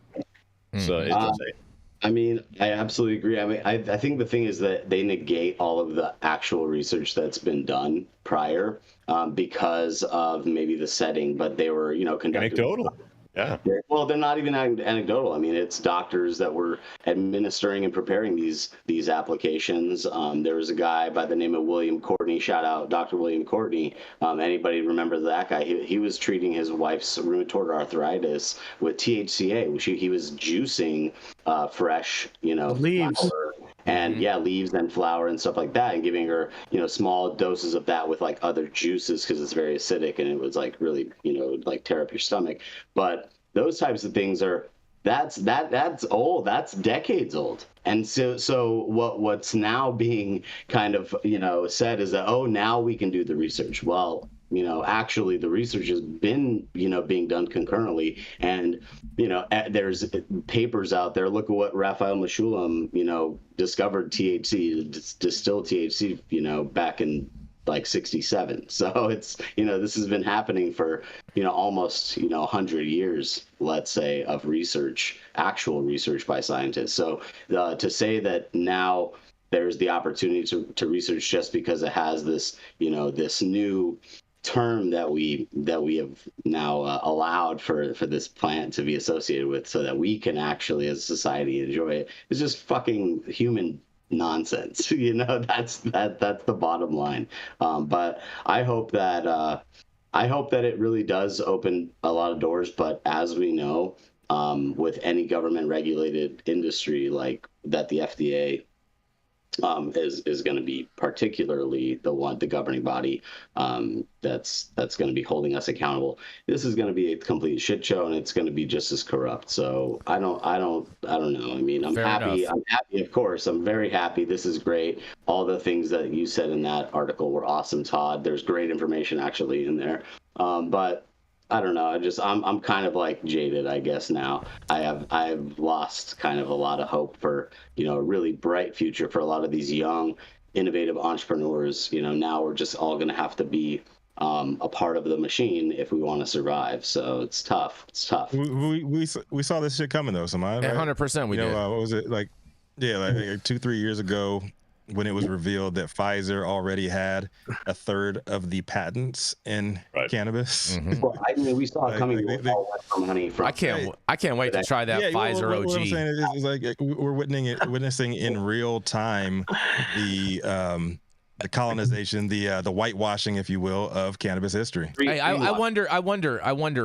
[SPEAKER 5] So it's insane.
[SPEAKER 3] I mean, I absolutely agree. I mean, I think the thing is that they negate all of the actual research that's been done prior because of maybe the setting, but they were, conducting.
[SPEAKER 5] Anecdotal. Yeah.
[SPEAKER 3] Well, they're not even anecdotal. I mean, it's doctors that were administering and preparing these applications. There was a guy by the name of William Courtney. Shout out, Dr. William Courtney. Anybody remember that guy? He was treating his wife's rheumatoid arthritis with THCA, which he was juicing fresh,
[SPEAKER 4] leaves.
[SPEAKER 3] Flower. And leaves and flour and stuff like that, and giving her, small doses of that with other juices because it's very acidic and it was really, tear up your stomach. But those types of things that's old. That's decades old. And so what's now being kind of, said is that, now we can do the research. Well, actually the research has been, being done concurrently. And, there's papers out there. Look at what Raphael Mechoulam, discovered THC, distilled THC, back in 67. So it's, this has been happening for, almost, 100 years, let's say, of research, actual research by scientists. So to say that now there's the opportunity to research just because it has this, this new term that we have now allowed for this plant to be associated with so that we can actually as a society enjoy it is just fucking human nonsense. That's the bottom line. But I hope that it really does open a lot of doors. But as we know, with any government regulated industry like that, the FDA is going to be particularly the governing body that's going to be holding us accountable. This is going to be a complete shit show, and it's going to be just as corrupt. So I don't know. I mean, I'm happy. I'm happy, of course. I'm very happy. This is great. All the things that you said in that article were awesome, Todd. There's great information actually in there. But I don't know. I'm kind of jaded, I guess now. I've lost kind of a lot of hope for, a really bright future for a lot of these young, innovative entrepreneurs. Now we're just all going to have to be a part of the machine if we want to survive. So it's tough. It's tough.
[SPEAKER 2] We saw this shit coming though, Saman. Right?
[SPEAKER 1] 100% we did.
[SPEAKER 2] What was it like 2-3 years ago? When it was revealed that Pfizer already had a third of the patents in cannabis.
[SPEAKER 1] Mm-hmm.
[SPEAKER 3] Well, I mean, we saw it coming.
[SPEAKER 1] I can't wait to try that Pfizer OG.
[SPEAKER 2] What I'm saying is we're witnessing in real time the colonization, the whitewashing, if you will, of cannabis history.
[SPEAKER 1] Hey, I wonder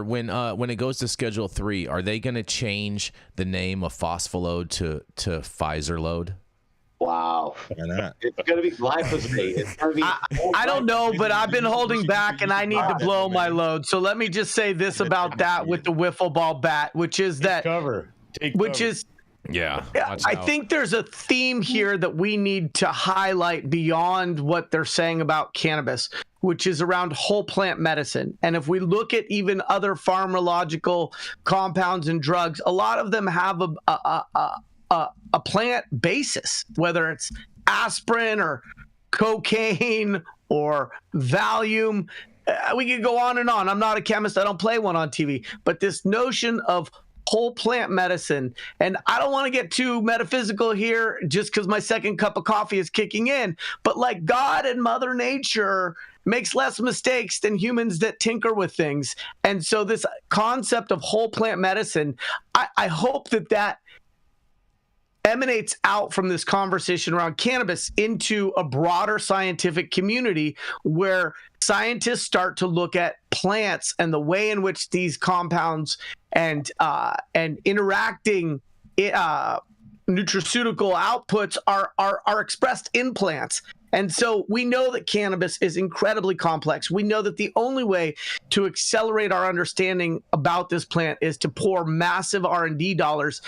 [SPEAKER 1] when it goes to Schedule 3, are they going to change the name of Phosphoload to Pfizer load?
[SPEAKER 3] Wow.
[SPEAKER 2] Why not?
[SPEAKER 3] It's going to be glyphosate. It's going to be
[SPEAKER 4] I don't know, but I've been holding back and I need to blow my load. So let me just say this about that with the wiffle ball bat, which is that
[SPEAKER 1] Yeah.
[SPEAKER 4] I think there's a theme here that we need to highlight beyond what they're saying about cannabis. which is around whole plant medicine. And if we look at even other pharmacological compounds and drugs, a lot of them have a plant basis, whether it's aspirin or cocaine or Valium. We could go on and on. I'm not a chemist. I don't play one on TV. But this notion of whole plant medicine, and I don't want to get too metaphysical here just because my second cup of coffee is kicking in, but like God and Mother Nature makes less mistakes than humans that tinker with things. And so this concept of whole plant medicine, I hope that emanates out from this conversation around cannabis into a broader scientific community where scientists start to look at plants and the way in which these compounds and interacting nutraceutical outputs are expressed in plants. And so we know that cannabis is incredibly complex. We know that the only way to accelerate our understanding about this plant is to pour massive R&D dollars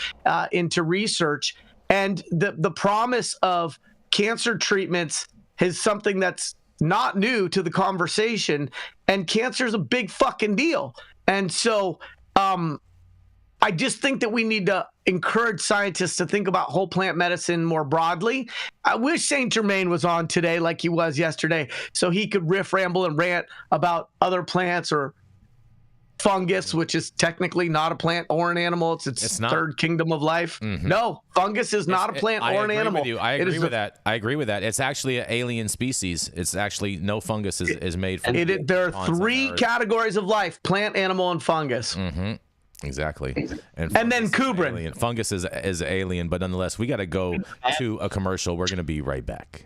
[SPEAKER 4] into research. And the promise of cancer treatments is something that's not new to the conversation. And cancer is a big fucking deal. And so I just think that we need to encourage scientists to think about whole plant medicine more broadly. I wish Saint Germain was on today like he was yesterday so he could riff, ramble, and rant about other plants or fungus, which is technically not a plant or an animal. It's its third kingdom of life. Mm-hmm. No, fungus is not a plant or an animal.
[SPEAKER 1] I agree with that. I agree with that. It's actually an alien species. It's actually no fungus is made from.
[SPEAKER 4] There are three categories of life: plant, animal, and fungus.
[SPEAKER 1] Mm-hmm. Exactly. And
[SPEAKER 4] then Kubrin.
[SPEAKER 1] Fungus is alien, but nonetheless, we got to go to a commercial. We're going to be right back.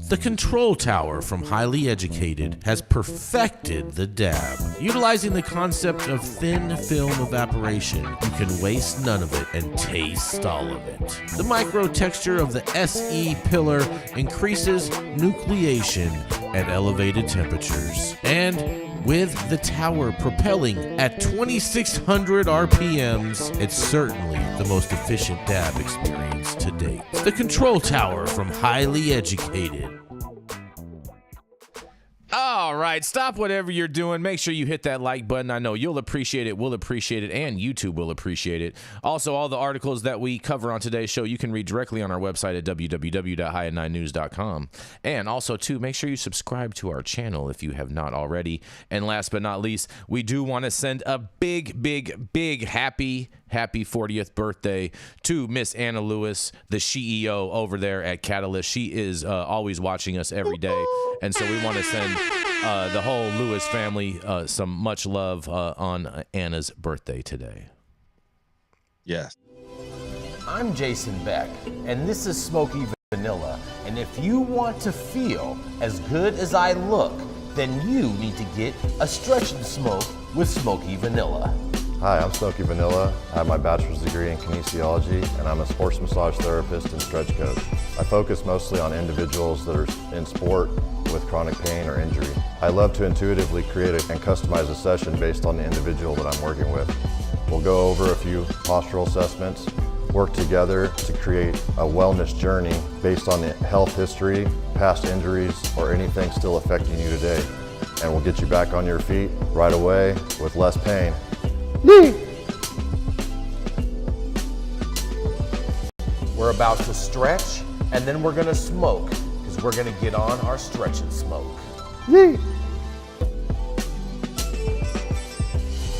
[SPEAKER 1] The Control Tower from Highly Educated has perfected the dab. Utilizing the concept of thin film evaporation, you can waste none of it and taste all of it. The micro texture of the SE pillar increases nucleation at elevated temperatures. And with the tower propelling at 2,600 RPMs, it's certainly the most efficient dab experience to date. The Control Tower from Highly Educated. All right, stop whatever you're doing. Make sure you hit that like button. I know you'll appreciate it, we'll appreciate it, and YouTube will appreciate it. Also, all the articles that we cover on today's show, you can read directly on our website at www.highat9news.com. And also, too, make sure you subscribe to our channel if you have not already. And last but not least, we do want to send a big, big, big happy 40th birthday to Miss Anna Lewis, the CEO over there at Catalyst. She is always watching us every day. And so we want to send the whole Lewis family some much love on Anna's birthday today.
[SPEAKER 2] Yes.
[SPEAKER 7] I'm Jason Beck, and this is Smoky Vanilla. And if you want to feel as good as I look, then you need to get a stretch and smoke with Smoky Vanilla.
[SPEAKER 8] Hi, I'm Smoky Vanilla. I have my bachelor's degree in kinesiology, and I'm a sports massage therapist and stretch coach. I focus mostly on individuals that are in sport with chronic pain or injury. I love to intuitively create and customize a session based on the individual that I'm working with. We'll go over a few postural assessments, work together to create a wellness journey based on the health history, past injuries, or anything still affecting you today. And we'll get you back on your feet right away with less pain.
[SPEAKER 7] We're about to stretch, and then we're gonna smoke, because we're gonna get on our stretch and smoke.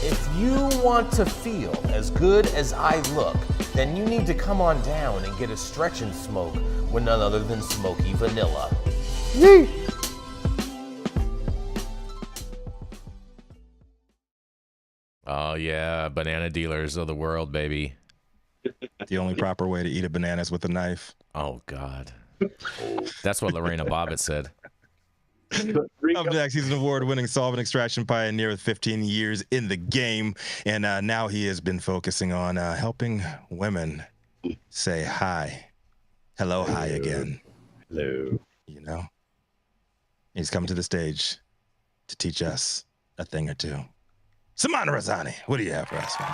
[SPEAKER 7] If you want to feel as good as I look, then you need to come on down and get a stretch and smoke with none other than Smoky Vanilla.
[SPEAKER 1] Oh, yeah, banana dealers of the world, baby.
[SPEAKER 2] The only proper way to eat a banana is with a knife.
[SPEAKER 1] Oh, God. That's what Lorena Bobbitt said.
[SPEAKER 2] Up next, he's an award-winning solvent extraction pioneer with 15 years in the game, and now he has been focusing on helping women say hi. Hello, hi again.
[SPEAKER 5] Hello.
[SPEAKER 2] You know? He's coming to the stage to teach us a thing or two. Saman Razani, what do you have for us, man?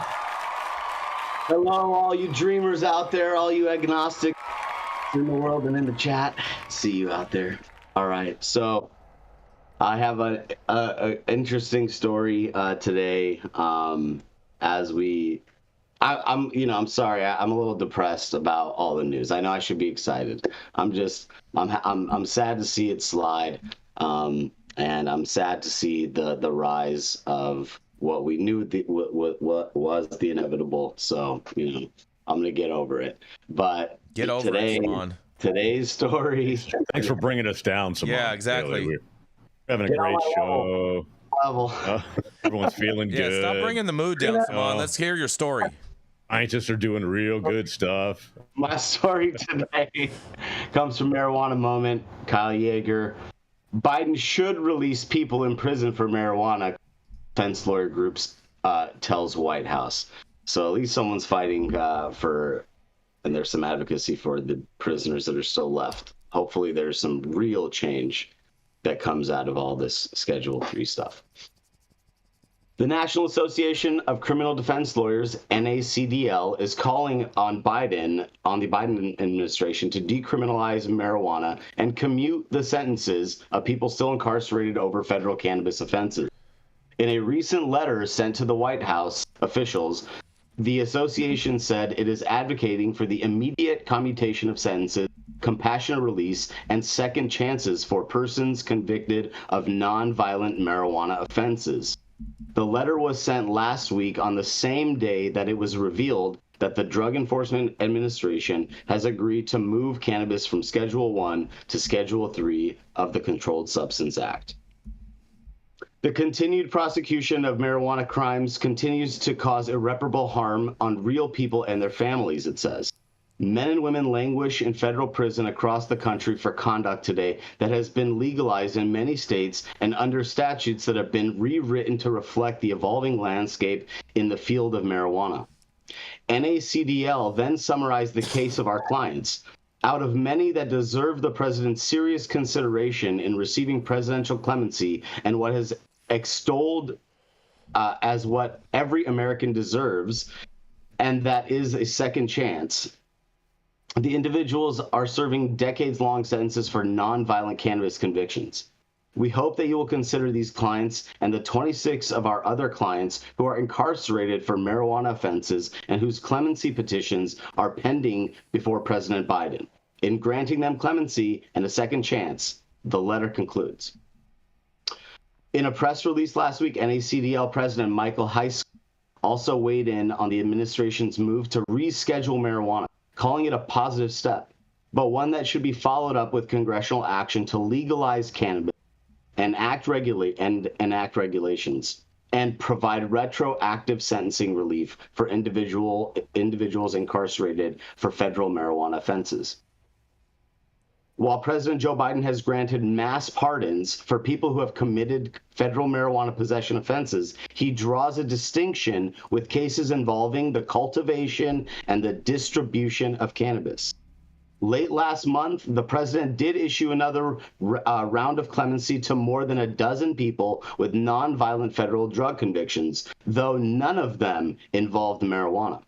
[SPEAKER 3] Hello, all you dreamers out there, all you agnostics in the world and in the chat. See you out there. All right, so I have a interesting story today. I'm sorry. I'm a little depressed about all the news. I know I should be excited. I'm sad to see it slide, and I'm sad to see the rise of what we knew what was the inevitable. So I'm gonna get over it. But
[SPEAKER 1] Get over it, Saman.
[SPEAKER 3] Today's story.
[SPEAKER 5] Thanks for bringing us down, Saman.
[SPEAKER 1] Yeah, exactly.
[SPEAKER 5] Really, we're having a great show.
[SPEAKER 3] Level.
[SPEAKER 5] Everyone's feeling good.
[SPEAKER 1] Yeah, stop bringing the mood down, Saman. Let's hear your story.
[SPEAKER 5] Scientists are doing real good stuff.
[SPEAKER 3] My story today comes from Marijuana Moment. Kyle Yeager. Biden should release people in prison for marijuana, defense lawyer groups tells White House. So at least someone's fighting and there's some advocacy for the prisoners that are still left. Hopefully there's some real change that comes out of all this Schedule III stuff. The National Association of Criminal Defense Lawyers, NACDL, is calling on the Biden administration to decriminalize marijuana and commute the sentences of people still incarcerated over federal cannabis offenses. In a recent letter sent to the White House officials, the association said it is advocating for the immediate commutation of sentences, compassionate release, and second chances for persons convicted of nonviolent marijuana offenses. The letter was sent last week on the same day that it was revealed that the Drug Enforcement Administration has agreed to move cannabis from Schedule I to Schedule III of the Controlled Substance Act. The continued prosecution of marijuana crimes continues to cause irreparable harm on real people and their families, it says. Men and women languish in federal prison across the country for conduct today that has been legalized in many states and under statutes that have been rewritten to reflect the evolving landscape in the field of marijuana. NACDL then summarized the case of our clients. Out of many that deserve the president's serious consideration in receiving presidential clemency and what has extolled as what every American deserves, and that is a second chance, the individuals are serving decades-long sentences for nonviolent cannabis convictions. We hope that you will consider these clients and the 26 of our other clients who are incarcerated for marijuana offenses and whose clemency petitions are pending before President Biden. In granting them clemency and a second chance, the letter concludes. In a press release last week, NACDL President Michael Heiss also weighed in on the administration's move to reschedule marijuana, calling it a positive step, but one that should be followed up with congressional action to legalize cannabis and enact regulations and provide retroactive sentencing relief for individuals incarcerated for federal marijuana offenses. While President Joe Biden has granted mass pardons for people who have committed federal marijuana possession offenses, he draws a distinction with cases involving the cultivation and the distribution of cannabis. Late last month, the president did issue another round of clemency to more than a dozen people with nonviolent federal drug convictions, though none of them involved marijuana.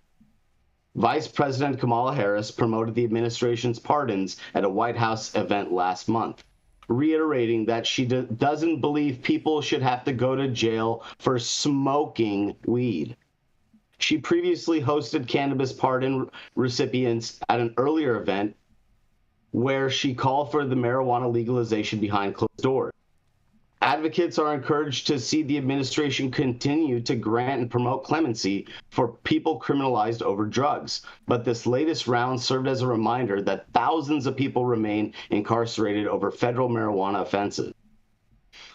[SPEAKER 3] Vice President Kamala Harris promoted the administration's pardons at a White House event last month, reiterating that she doesn't believe people should have to go to jail for smoking weed. She previously hosted cannabis pardon recipients at an earlier event where she called for the marijuana legalization behind closed doors. Advocates are encouraged to see the administration continue to grant and promote clemency for people criminalized over drugs. But this latest round served as a reminder that thousands of people remain incarcerated over federal marijuana offenses.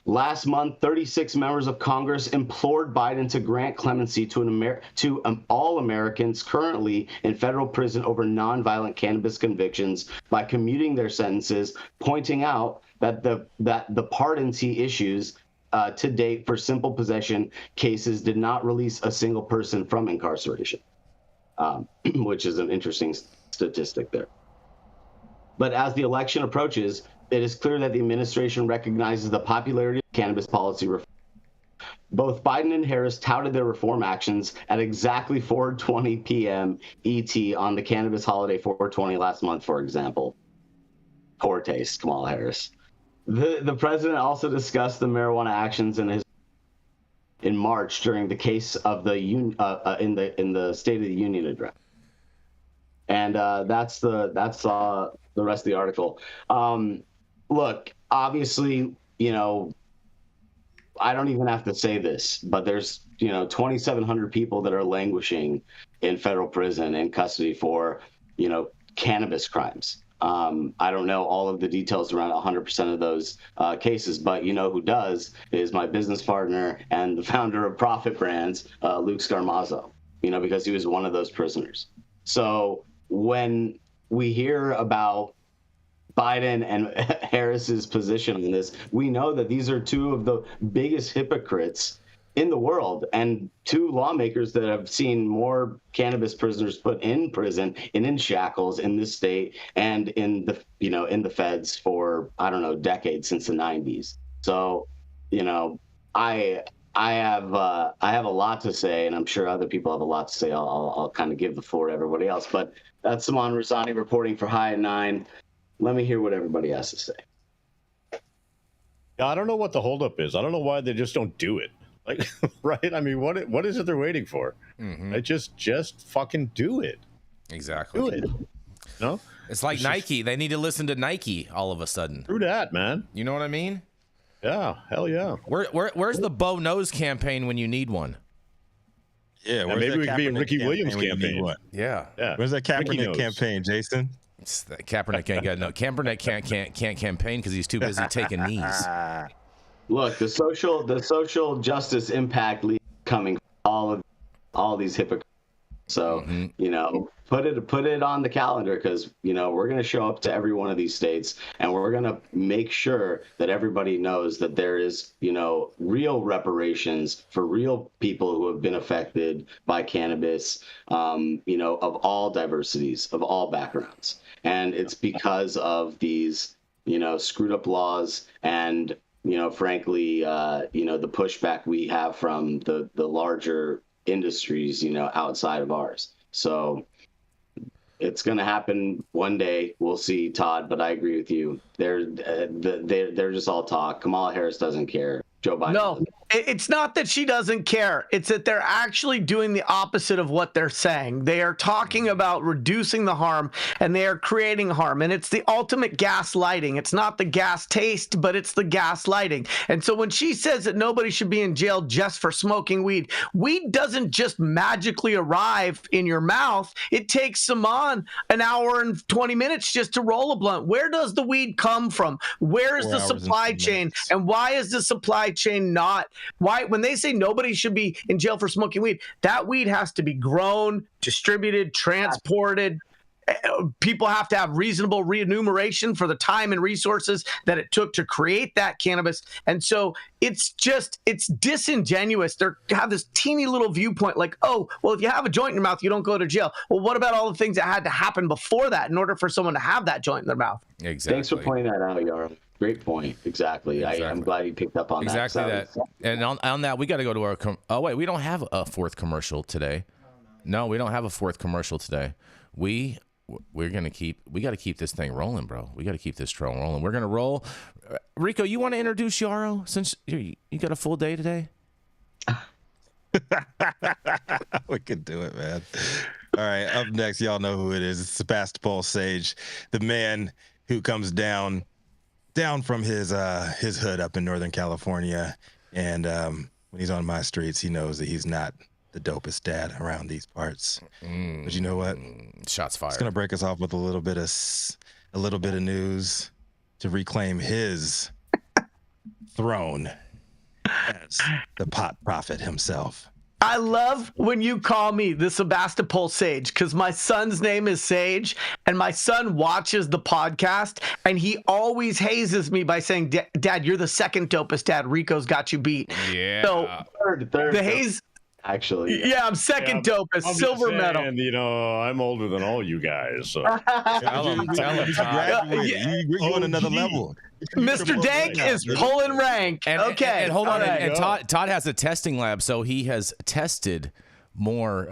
[SPEAKER 3] Last month, 36 members of Congress implored Biden to grant clemency to all Americans currently in federal prison over nonviolent cannabis convictions by commuting their sentences, pointing out that the pardons he issues to date for simple possession cases did not release a single person from incarceration, which is an interesting statistic there. But as the election approaches, it is clear that the administration recognizes the popularity of cannabis policy reform. Both Biden and Harris touted their reform actions at exactly 4:20 p.m. ET on the cannabis holiday 420 last month, for example. Poor taste, Kamala Harris. The president also discussed the marijuana actions in March during the case of the in the State of the Union address, and that's the rest of the article. Look, obviously, I don't even have to say this, but there's 2,700 people that are languishing in federal prison in custody for cannabis crimes. I don't know all of the details around 100% of those cases, but who does is my business partner and the founder of Profit Brands, Luke Scarmazzo, because he was one of those prisoners. So when we hear about Biden and Harris's position on this, we know that these are two of the biggest hypocrites in the world, and two lawmakers that have seen more cannabis prisoners put in prison and in shackles in this state and in the in the feds for decades, since the 90s. So I have a lot to say, and I'm sure other people have a lot to say. I'll kind of give the floor to everybody else, but that's Saman Razani reporting for High at 9. Let me hear what everybody has to say.
[SPEAKER 5] I don't know what the holdup is. I don't know why they just don't do it. Like, right? I mean, what is it they're waiting for?
[SPEAKER 1] Mm-hmm.
[SPEAKER 5] Just fucking do it.
[SPEAKER 1] Exactly.
[SPEAKER 5] Do it. No?
[SPEAKER 1] It's like Nike. They need to listen to Nike all of a sudden.
[SPEAKER 5] True that, man.
[SPEAKER 1] You know what I mean?
[SPEAKER 5] Yeah. Hell yeah.
[SPEAKER 1] Where's the Bo Knows campaign when you need one?
[SPEAKER 5] Yeah. Maybe we could be a Ricky Williams campaign.
[SPEAKER 1] Yeah.
[SPEAKER 2] Where's that Kaepernick campaign, Jason?
[SPEAKER 1] Kaepernick ain't got no. Kaepernick can't campaign because he's too busy taking knees.
[SPEAKER 3] Look, the social justice impact league coming from all these hypocrites. So put it on the calendar, because we're going to show up to every one of these states, and we're going to make sure that everybody knows that there is real reparations for real people who have been affected by cannabis, of all diversities, of all backgrounds, and it's because of these screwed up laws and frankly the pushback we have from the larger industries outside of ours. So it's going to happen one day. We'll see, Todd, but I agree with you. They're just all talk. Kamala Harris doesn't care. Joe Biden.
[SPEAKER 4] No, it's not that she doesn't care. It's that they're actually doing the opposite of what they're saying. They are talking about reducing the harm, and they are creating harm. And it's the ultimate gaslighting. It's not the gas taste, but it's the gaslighting. And so when she says that nobody should be in jail just for smoking weed, weed doesn't just magically arrive in your mouth. It takes Saman an hour and 20 minutes just to roll a blunt. Where does the weed come from? Where is the supply chain? And why is the supply chain not? Why, when they say nobody should be in jail for smoking weed, that weed has to be grown, distributed, transported. People have to have reasonable remuneration for the time and resources that it took to create that cannabis. And so it's disingenuous. They have this teeny little viewpoint like, oh, well, if you have a joint in your mouth, you don't go to jail. Well, what about all the things that had to happen before that in order for someone to have that joint in their mouth?
[SPEAKER 1] Exactly.
[SPEAKER 3] Thanks for pointing that out, Yarrow. Great point. Exactly. I'm glad you picked up on that.
[SPEAKER 1] Exactly that. And on that, we got to go to our. Oh wait, we don't have a fourth commercial today. No, we don't have a fourth commercial today. We got to keep this thing rolling, bro. We got to keep this train rolling. We're gonna roll. Rico, you want to introduce Yarrow since you got a full day today?
[SPEAKER 2] We could do it, man. All right, up next, y'all know who it is. It's Sebastopol Sage, the man who comes down from his hood up in Northern California, and when he's on my streets, he knows that he's not the dopest dad around these parts. But you know what?
[SPEAKER 1] Shots fired.
[SPEAKER 2] It's gonna break us off with a little bit of news to reclaim his throne as the pot prophet himself.
[SPEAKER 4] I love when you call me the Sebastopol Sage, because my son's name is Sage, and my son watches the podcast, and he always hazes me by saying, Dad, you're the second dopest dad. Rico's got you beat.
[SPEAKER 1] Yeah.
[SPEAKER 4] So
[SPEAKER 3] Third.
[SPEAKER 4] the haze.
[SPEAKER 3] Actually,
[SPEAKER 4] yeah, I'm second dopest,
[SPEAKER 5] I'm
[SPEAKER 4] silver medal.
[SPEAKER 5] And I'm older than all you guys. So.
[SPEAKER 1] Tell him.
[SPEAKER 2] You're on another level.
[SPEAKER 4] Mr. Dank is pulling rank. Okay.
[SPEAKER 1] And hold on.
[SPEAKER 4] Right.
[SPEAKER 1] And Todd has a testing lab, so he has tested more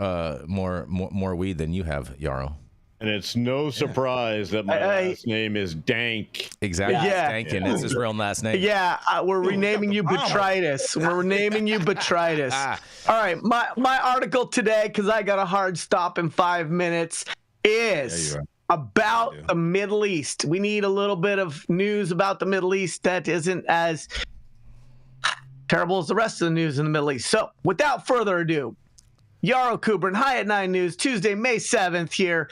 [SPEAKER 1] weed than you have, Yarrow.
[SPEAKER 5] And it's no surprise that my last name is Dank.
[SPEAKER 9] Exactly.
[SPEAKER 4] Yeah.
[SPEAKER 9] Dankin. That's his real last name.
[SPEAKER 4] Yeah, we're renaming you Botrytis. We're renaming you Botrytis. All right, my article today, because I got a hard stop in 5 minutes, is about the Middle East. We need a little bit of news about the Middle East that isn't as terrible as the rest of the news in the Middle East. So, without further ado, Yarrow Kubrin, High at 9 News, Tuesday, May 7th here.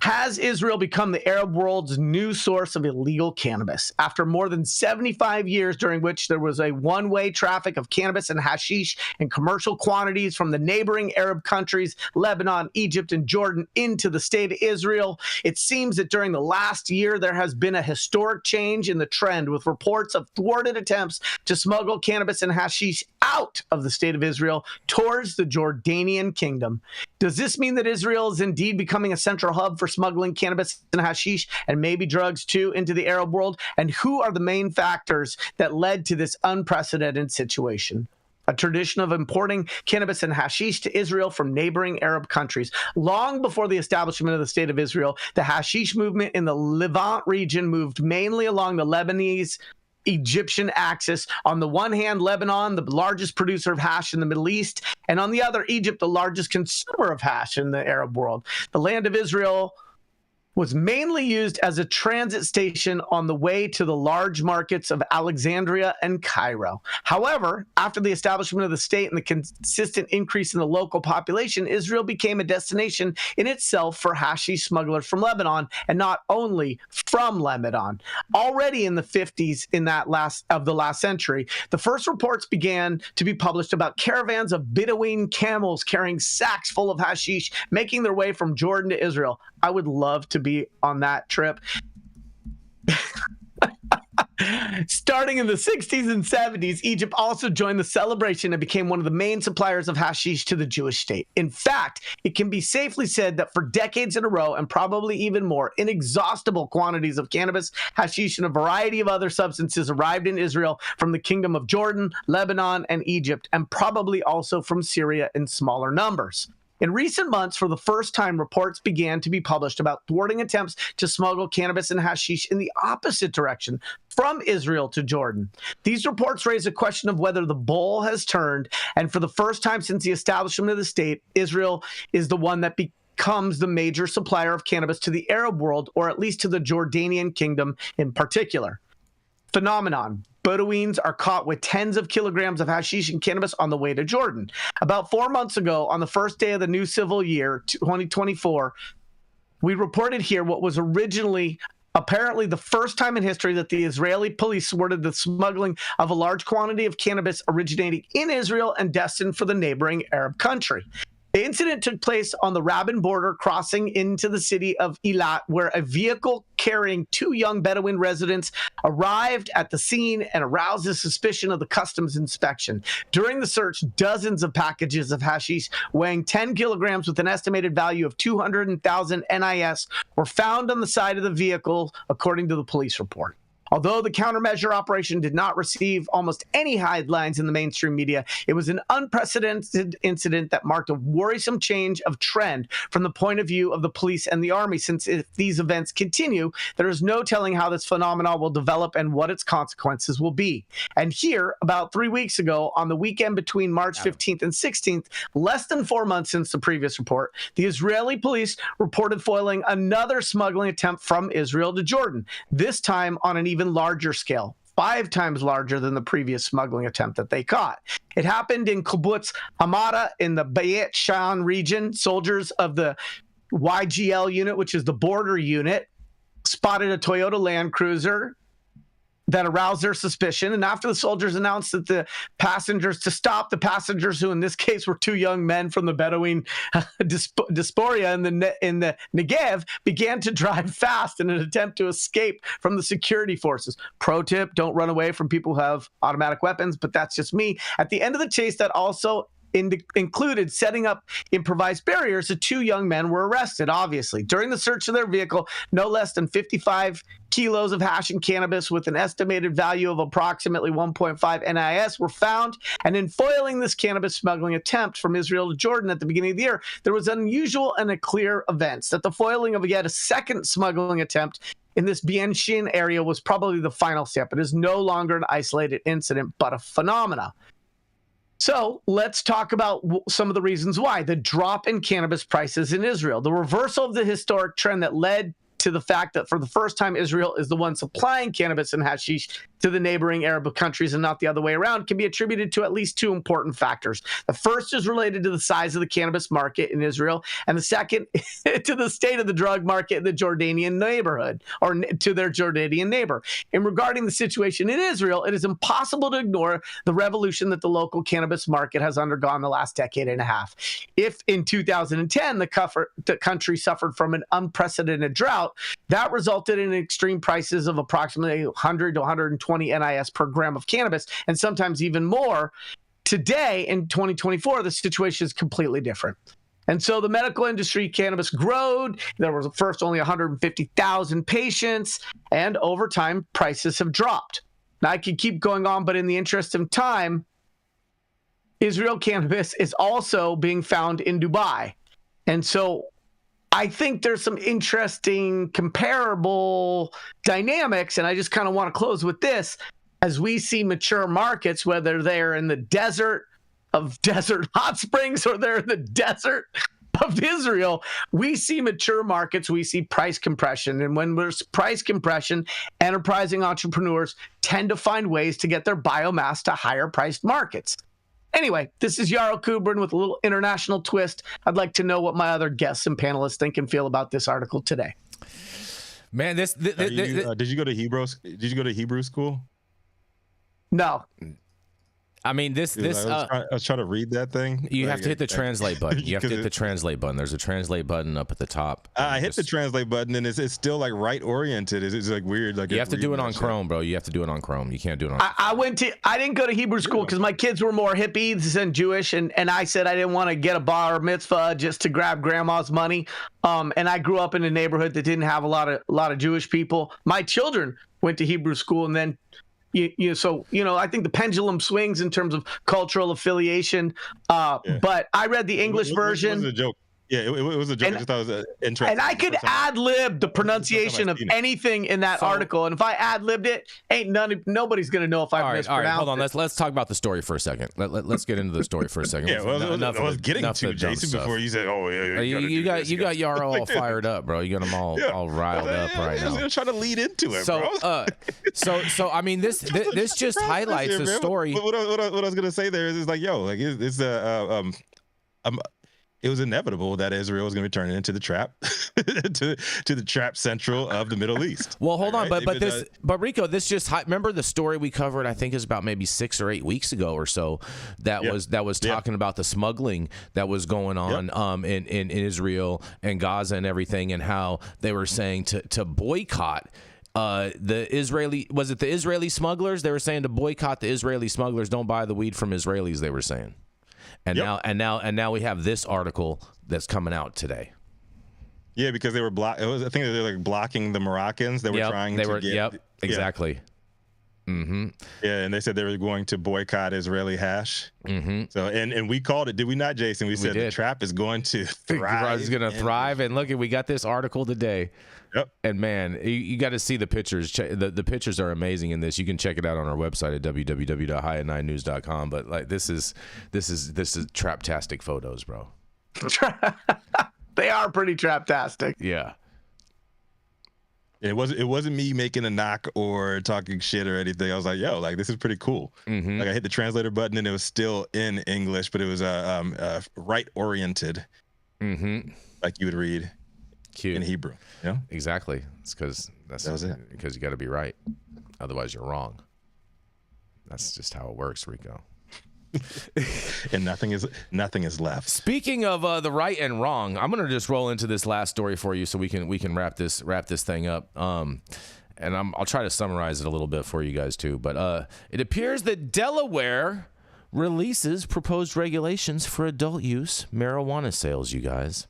[SPEAKER 4] Has Israel become the Arab world's new source of illegal cannabis? After more than 75 years during which there was a one-way traffic of cannabis and hashish in commercial quantities from the neighboring Arab countries, Lebanon, Egypt, and Jordan, into the state of Israel, it seems that during the last year there has been a historic change in the trend, with reports of thwarted attempts to smuggle cannabis and hashish out of the state of Israel towards the Jordanian kingdom. Does this mean that Israel is indeed becoming a central hub for smuggling cannabis and hashish and maybe drugs too into the Arab world? And who are the main factors that led to this unprecedented situation? A tradition of importing cannabis and hashish to Israel from neighboring Arab countries. Long before the establishment of the State of Israel, the hashish movement in the Levant region moved mainly along the Lebanese Egyptian axis. On the one hand, Lebanon, the largest producer of hash in the Middle East, and on the other, Egypt, the largest consumer of hash in the Arab world. The land of Israel was mainly used as a transit station on the way to the large markets of Alexandria and Cairo. However, after the establishment of the state and the consistent increase in the local population, Israel became a destination in itself for hashish smugglers from Lebanon, and not only from Lebanon. Already in the 50s in the last century, the first reports began to be published about caravans of Bedouin camels carrying sacks full of hashish making their way from Jordan to Israel. I would love to be on that trip. Starting in the 60s and 70s, Egypt also joined the celebration and became one of the main suppliers of hashish to the Jewish state. In fact, it can be safely said that for decades in a row, and probably even more, inexhaustible quantities of cannabis, hashish, and a variety of other substances arrived in Israel from the Kingdom of Jordan, Lebanon, and Egypt, and probably also from Syria in smaller numbers. In recent months, for the first time, reports began to be published about thwarting attempts to smuggle cannabis and hashish in the opposite direction, from Israel to Jordan. These reports raise a question of whether the bull has turned, and for the first time since the establishment of the state, Israel is the one that becomes the major supplier of cannabis to the Arab world, or at least to the Jordanian kingdom in particular. Phenomenon. Bedouins are caught with tens of kilograms of hashish and cannabis on the way to Jordan. About 4 months ago, on the first day of the new civil year, 2024, we reported here what was originally apparently the first time in history that the Israeli police thwarted the smuggling of a large quantity of cannabis originating in Israel and destined for the neighboring Arab country. The incident took place on the Rabin border, crossing into the city of Eilat, where a vehicle carrying 2 young Bedouin residents arrived at the scene and aroused the suspicion of the customs inspection. During the search, dozens of packages of hashish weighing 10 kilograms with an estimated value of 200,000 NIS were found on the side of the vehicle, according to the police report. Although the countermeasure operation did not receive almost any headlines in the mainstream media, it was an unprecedented incident that marked a worrisome change of trend from the point of view of the police and the army, since if these events continue, there is no telling how this phenomenon will develop and what its consequences will be. And here, about 3 weeks ago, on the weekend between March 15th and 16th, less than 4 months since the previous report, the Israeli police reported foiling another smuggling attempt from Israel to Jordan, this time on an even larger scale, 5 times larger than the previous smuggling attempt that they caught. It happened in Kibbutz Hamada in the Bayit Shan region. Soldiers of the YGL unit, which is the border unit, spotted a Toyota Land Cruiser that aroused their suspicion. And after the soldiers announced that the passengers, who in this case were 2 young men from the Bedouin diaspora in the Negev, began to drive fast in an attempt to escape from the security forces. Pro tip, don't run away from people who have automatic weapons, but that's just me. At the end of the chase, that also included setting up improvised barriers, the two young men were arrested, obviously. During the search of their vehicle, no less than 55 kilos of hash and cannabis with an estimated value of approximately 1.5 NIS were found. And in foiling this cannabis smuggling attempt from Israel to Jordan at the beginning of the year, there was unusual and a clear events that the foiling of yet a second smuggling attempt in this Bien Shin area was probably the final step. It is no longer an isolated incident, but a phenomena. So let's talk about some of the reasons why. The drop in cannabis prices in Israel, the reversal of the historic trend that led to the fact that for the first time Israel is the one supplying cannabis and hashish to the neighboring Arab countries and not the other way around, can be attributed to at least two important factors. The first is related to the size of the cannabis market in Israel, and the second to the state of the drug market in the Jordanian neighborhood, or to their Jordanian neighbor. In regarding the situation in Israel, it is impossible to ignore the revolution that the local cannabis market has undergone the last decade and a half. If in 2010 the country suffered from an unprecedented drought, that resulted in extreme prices of approximately 100 to 120 NIS per gram of cannabis, and sometimes even more. Today, in 2024, the situation is completely different. And so the medical industry, cannabis growed. There was at first only 150,000 patients, and over time, prices have dropped. Now, I could keep going on, but in the interest of time, Israel cannabis is also being found in Dubai. And so I think there's some interesting comparable dynamics, and I just kind of want to close with this. As we see mature markets, whether they're in the desert of desert hot springs or they're in the desert of Israel, we see mature markets, we see price compression. And when there's price compression, enterprising entrepreneurs tend to find ways to get their biomass to higher priced markets. Anyway, this is Yarrow Kubrin with a little international twist. I'd like to know what my other guests and panelists think and feel about this article today.
[SPEAKER 1] Man,
[SPEAKER 2] did you go to Hebrew? Did you go to Hebrew school?
[SPEAKER 4] No.
[SPEAKER 1] I mean, I
[SPEAKER 2] was trying to read that thing.
[SPEAKER 1] You have to hit the translate button. You have to hit the translate button. There's a translate button up at the top.
[SPEAKER 2] I hit the translate button, and it's still like right oriented. It's like weird. Like
[SPEAKER 1] you have to do it on Chrome, bro. You have to do it on Chrome. You can't do it on.
[SPEAKER 4] I didn't go to Hebrew school because my kids were more hippies than Jewish, and I said I didn't want to get a bar mitzvah just to grab grandma's money. And I grew up in a neighborhood that didn't have a lot of Jewish people. My children went to Hebrew school, and then. So I think the pendulum swings in terms of cultural affiliation. But I read the English version.
[SPEAKER 2] It was a joke. Yeah, it was a joke. I just thought it was interesting.
[SPEAKER 4] And I could ad-lib the pronunciation of anything in that article. And if I ad-libbed it, nobody's going to know if I mispronounced it. All right, hold
[SPEAKER 1] on. Let's talk about the story for a second. Let's get into the story for a second.
[SPEAKER 2] Yeah, I was getting to Jason before you said, "Oh, yeah."
[SPEAKER 1] You got Yarrow all fired up, bro. You got him all riled up right now.
[SPEAKER 2] I'm trying to lead into it, bro.
[SPEAKER 1] So I mean, this just highlights the story.
[SPEAKER 2] What I was gonna say there is like, it was inevitable that Israel was going to be turning into the trap, to the trap central of the Middle East.
[SPEAKER 1] Well, hold on, but Rico, this just remember the story we covered. I think is about maybe 6 or 8 weeks ago or so. That was talking about the smuggling that was going on in Israel and Gaza and everything, and how they were saying to boycott. The Israeli smugglers? They were saying to boycott the Israeli smugglers. Don't buy the weed from Israelis. They were saying. And now we have this article that's coming out today.
[SPEAKER 2] Yeah, because they were I think they were like blocking the Moroccans. They were trying to get.
[SPEAKER 1] Yep, exactly. Mm-hmm.
[SPEAKER 2] Yeah, and they said they were going to boycott Israeli hash.
[SPEAKER 1] Mm-hmm.
[SPEAKER 2] So and we called it, did we not, Jason? We said the trap is going to thrive.
[SPEAKER 1] It's going to thrive. And look, we got this article today.
[SPEAKER 2] Yep.
[SPEAKER 1] And man, you got to see the pictures. The pictures are amazing in this. You can check it out on our website at www.highat9news.com. But like this is traptastic photos, bro.
[SPEAKER 4] They are pretty traptastic.
[SPEAKER 1] Yeah.
[SPEAKER 2] It wasn't me making a knock or talking shit or anything. I was like, yo, like this is pretty cool.
[SPEAKER 1] Mm-hmm.
[SPEAKER 2] Like I hit the translator button and it was still in English, but it was right oriented, like you would read in Hebrew. Yeah,
[SPEAKER 1] exactly. It's because that was it. Because you got to be right, otherwise you're wrong. That's just how it works, Rico.
[SPEAKER 2] And nothing is left.
[SPEAKER 1] Speaking of the right and wrong, I'm gonna just roll into this last story for you so we can wrap this thing up. And I'll try to summarize it a little bit for you guys too. But it appears that Delaware
[SPEAKER 7] releases proposed regulations for adult use marijuana sales, you guys.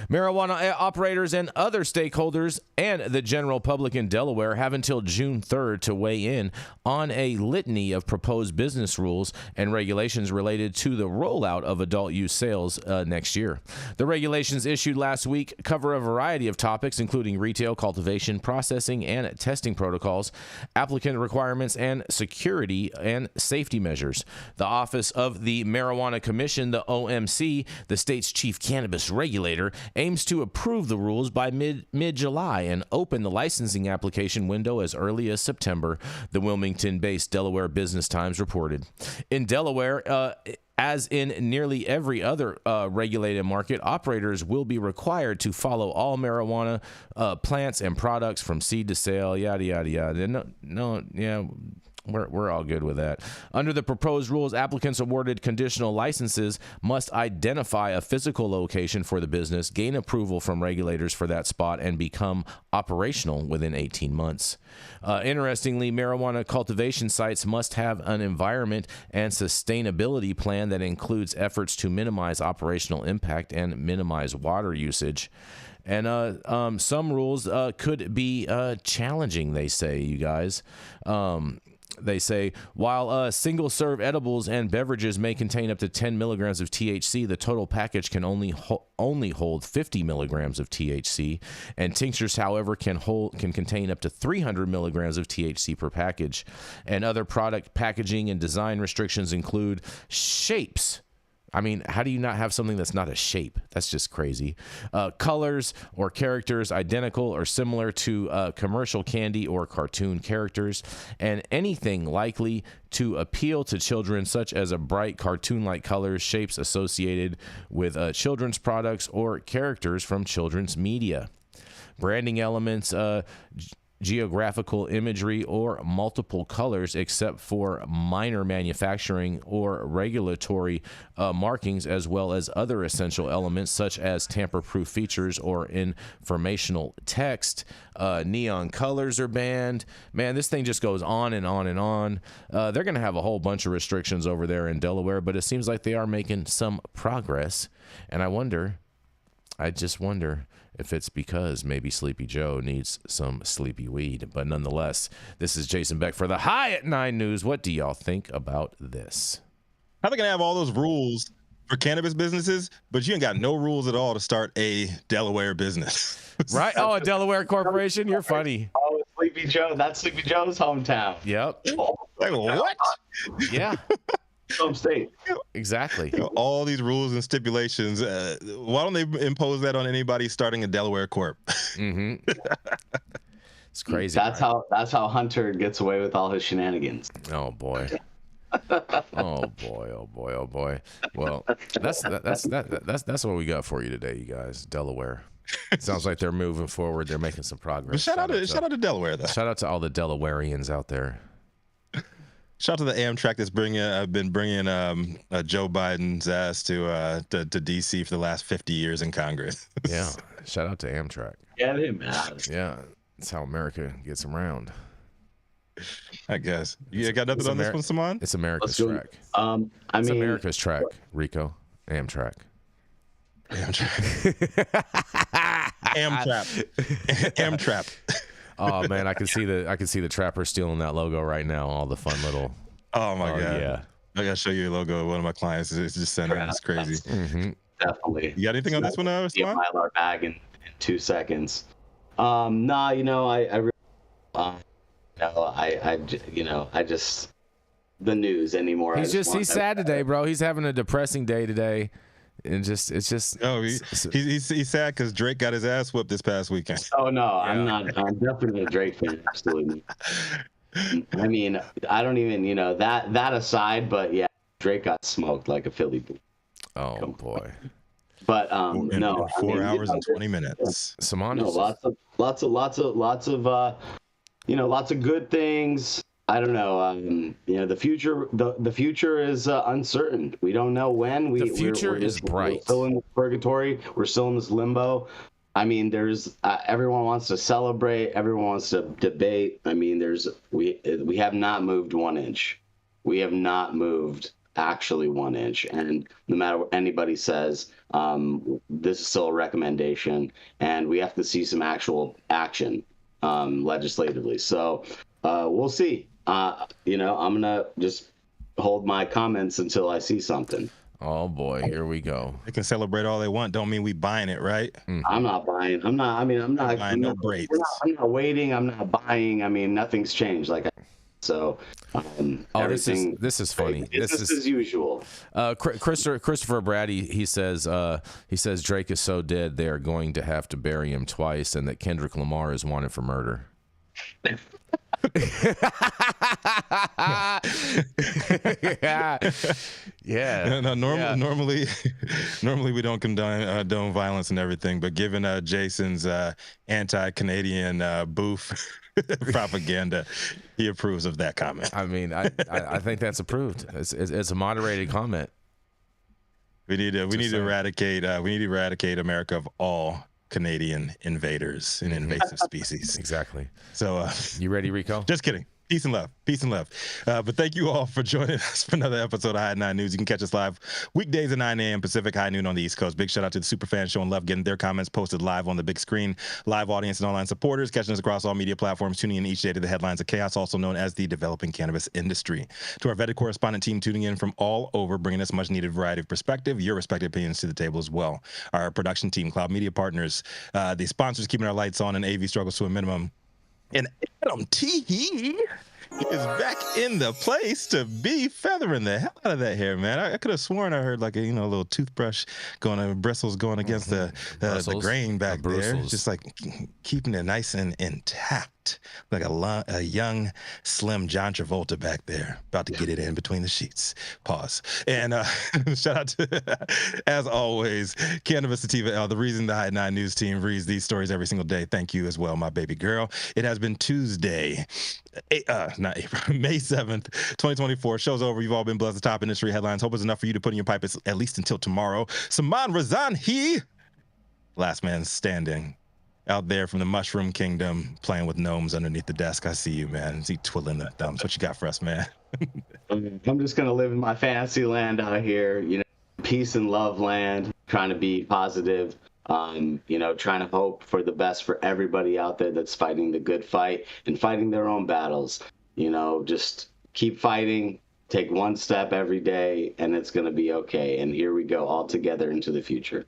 [SPEAKER 7] Marijuana operators and other stakeholders and the general public in Delaware have until June 3rd to weigh in on a litany of proposed business rules and regulations related to the rollout of adult use sales next year. The regulations issued last week cover a variety of topics, including retail, cultivation, processing, and testing protocols, applicant requirements, and security and safety measures. The Office of the Marijuana Commission, the OMC, the state's chief cannabis regulator, aims to approve the rules by mid-July and open the licensing application window as early as September, the Wilmington-based Delaware Business Times reported. In Delaware, as in nearly every other regulated market, operators will be required to follow all marijuana plants and products from seed to sale, yada, yada, yada. We're all good with that. Under the proposed rules, applicants awarded conditional licenses must identify a physical location for the business, gain approval from regulators for that spot, and become operational within 18 months. Interestingly, marijuana cultivation sites must have an environment and sustainability plan that includes efforts to minimize operational impact and minimize water usage. And some rules could be challenging, they say, you guys. They say, while single-serve edibles and beverages may contain up to 10 milligrams of THC, the total package can only hold 50 milligrams of THC, and tinctures, however, can contain up to 300 milligrams of THC per package. And other product packaging and design restrictions include shapes. I mean, how do you not have something that's not a shape? That's just crazy. Colors or characters identical or similar to commercial candy or cartoon characters, and anything likely to appeal to children, such as a bright cartoon-like colors, shapes associated with children's products or characters from children's media. Branding elements, geographical imagery, or multiple colors except for minor manufacturing or regulatory markings, as well as other essential elements such as tamper-proof features or informational text. Neon colors are banned. Man, this thing just goes on and on and on. They're going to have a whole bunch of restrictions over there in Delaware, but it seems like they are making some progress. And I just wonder if it's because maybe Sleepy Joe needs some sleepy weed. But nonetheless, this is Jason Beck for the High at 9 News. What do y'all think about this?
[SPEAKER 2] How they gonna have all those rules for cannabis businesses, but you ain't got no rules at all to start a Delaware business?
[SPEAKER 7] Right? Oh, a Delaware corporation? You're funny.
[SPEAKER 3] Oh, Sleepy Joe. That's Sleepy Joe's hometown.
[SPEAKER 7] Yep.
[SPEAKER 2] Like, what?
[SPEAKER 7] Yeah.
[SPEAKER 3] Home state.
[SPEAKER 7] Exactly.
[SPEAKER 2] All these rules and stipulations. Why don't they impose that on anybody starting a Delaware corp?
[SPEAKER 7] Mm-hmm. It's crazy.
[SPEAKER 3] That's how Hunter gets away with all his shenanigans.
[SPEAKER 7] Oh boy. Oh boy. Oh boy. Oh boy. Well, that's what we got for you today, you guys. Delaware. It sounds like they're moving forward. They're making some progress.
[SPEAKER 2] Shout out to Delaware, though.
[SPEAKER 7] Shout out to all the Delawareans out there.
[SPEAKER 2] Shout out to the Amtrak that's been bringing Joe Biden's ass to D.C. for the last 50 years in Congress.
[SPEAKER 7] Yeah. Shout out to Amtrak.
[SPEAKER 3] Get him out.
[SPEAKER 7] Yeah. That's how America gets around.
[SPEAKER 2] I guess. You got nothing on this one, Saman?
[SPEAKER 7] It's America's track.
[SPEAKER 3] It's
[SPEAKER 7] America's track, Rico. Amtrak.
[SPEAKER 2] Amtrap.
[SPEAKER 7] Oh man, I can see the trapper stealing that logo right now. All the fun little.
[SPEAKER 2] Oh my god.
[SPEAKER 7] Yeah.
[SPEAKER 2] I gotta show you a logo of one of my clients. It's just sending. It's crazy.
[SPEAKER 7] Mm-hmm.
[SPEAKER 3] Definitely.
[SPEAKER 2] You got anything on this one,
[SPEAKER 3] a
[SPEAKER 2] Saman?
[SPEAKER 3] Mylar bag in 2 seconds. Nah, I really, I just the news anymore.
[SPEAKER 7] He's sad today, bro. He's having a depressing day today. And it's just.
[SPEAKER 2] Oh, he's sad because Drake got his ass whooped this past weekend.
[SPEAKER 3] Oh no,
[SPEAKER 7] Yeah.
[SPEAKER 3] I'm not. I'm definitely a Drake fan. Absolutely. I mean, I don't even, that aside, but yeah, Drake got smoked like a Philly bull.
[SPEAKER 7] Oh boy.
[SPEAKER 3] But
[SPEAKER 2] In
[SPEAKER 3] no,
[SPEAKER 2] 4 hours and 20 minutes.
[SPEAKER 7] Saman.
[SPEAKER 3] No, lots of good things. I don't know. The future is uncertain. We don't know when.
[SPEAKER 7] The future is bright.
[SPEAKER 3] We're still in purgatory. We're still in this limbo. I mean, there's everyone wants to celebrate. Everyone wants to debate. I mean, we have not moved 1 inch. We have not moved actually 1 inch. And no matter what anybody says, this is still a recommendation, and we have to see some actual action legislatively. So we'll see. You know, I'm gonna just hold my comments until I see something.
[SPEAKER 1] Oh boy, here we go.
[SPEAKER 2] They can celebrate all they want. Don't mean we buying it, right?
[SPEAKER 3] I'm not buying. I'm not. I mean, I'm not
[SPEAKER 2] buying no braids.
[SPEAKER 3] I'm not waiting. I'm not buying. I mean, nothing's changed. Like, so.
[SPEAKER 1] This is funny.
[SPEAKER 3] It's just as usual.
[SPEAKER 1] Christopher Brady, he says Drake is so dead they are going to have to bury him twice, and that Kendrick Lamar is wanted for murder. Yeah.
[SPEAKER 2] No, normally we don't condone violence and everything, but given Jason's anti-Canadian boof propaganda, he approves of that comment.
[SPEAKER 1] I mean, I think that's approved. It's a moderated comment.
[SPEAKER 2] We need to eradicate America of all Canadian invaders and invasive species.
[SPEAKER 1] Exactly.
[SPEAKER 2] So,
[SPEAKER 1] you ready, Rico?
[SPEAKER 2] Just kidding. Peace and love. Peace and love. But thank you all for joining us for another episode of High 9 News. You can catch us live weekdays at 9 a.m. Pacific, high noon on the East Coast. Big shout out to the Superfans showing love, getting their comments posted live on the big screen. Live audience and online supporters catching us across all media platforms, tuning in each day to the headlines of chaos, also known as the developing cannabis industry. To our vetted correspondent team tuning in from all over, bringing us much needed variety of perspective, your respective opinions to the table as well. Our production team, Cloud Media Partners, the sponsors keeping our lights on and AV struggles to a minimum. And Adam T is back in the place to be, feathering the hell out of that hair, man. I could have sworn I heard like a little toothbrush bristles going against the grain back there, just like keeping it nice and intact, like a young, slim John Travolta back there, about to get it in between the sheets. Pause. And shout out to, as always, Cannabis Sativa L, the reason the High 9 News team reads these stories every single day. Thank you as well, my baby girl. It has been Tuesday, not April, May 7th, 2024. Show's over. You've all been blessed with top industry headlines. Hope it's enough for you to put in your pipe at least until tomorrow. Saman Razani, last man standing, out there from the Mushroom Kingdom, playing with gnomes underneath the desk. I see you, man. See twiddling the thumbs. What you got for us, man?
[SPEAKER 3] I'm just gonna live in my fantasy land out here. You know, peace and love land. Trying to be positive. You know, trying to hope for the best for everybody out there that's fighting the good fight and fighting their own battles. You know, just keep fighting, take one step every day, and it's going to be okay. And here we go, all together into the future.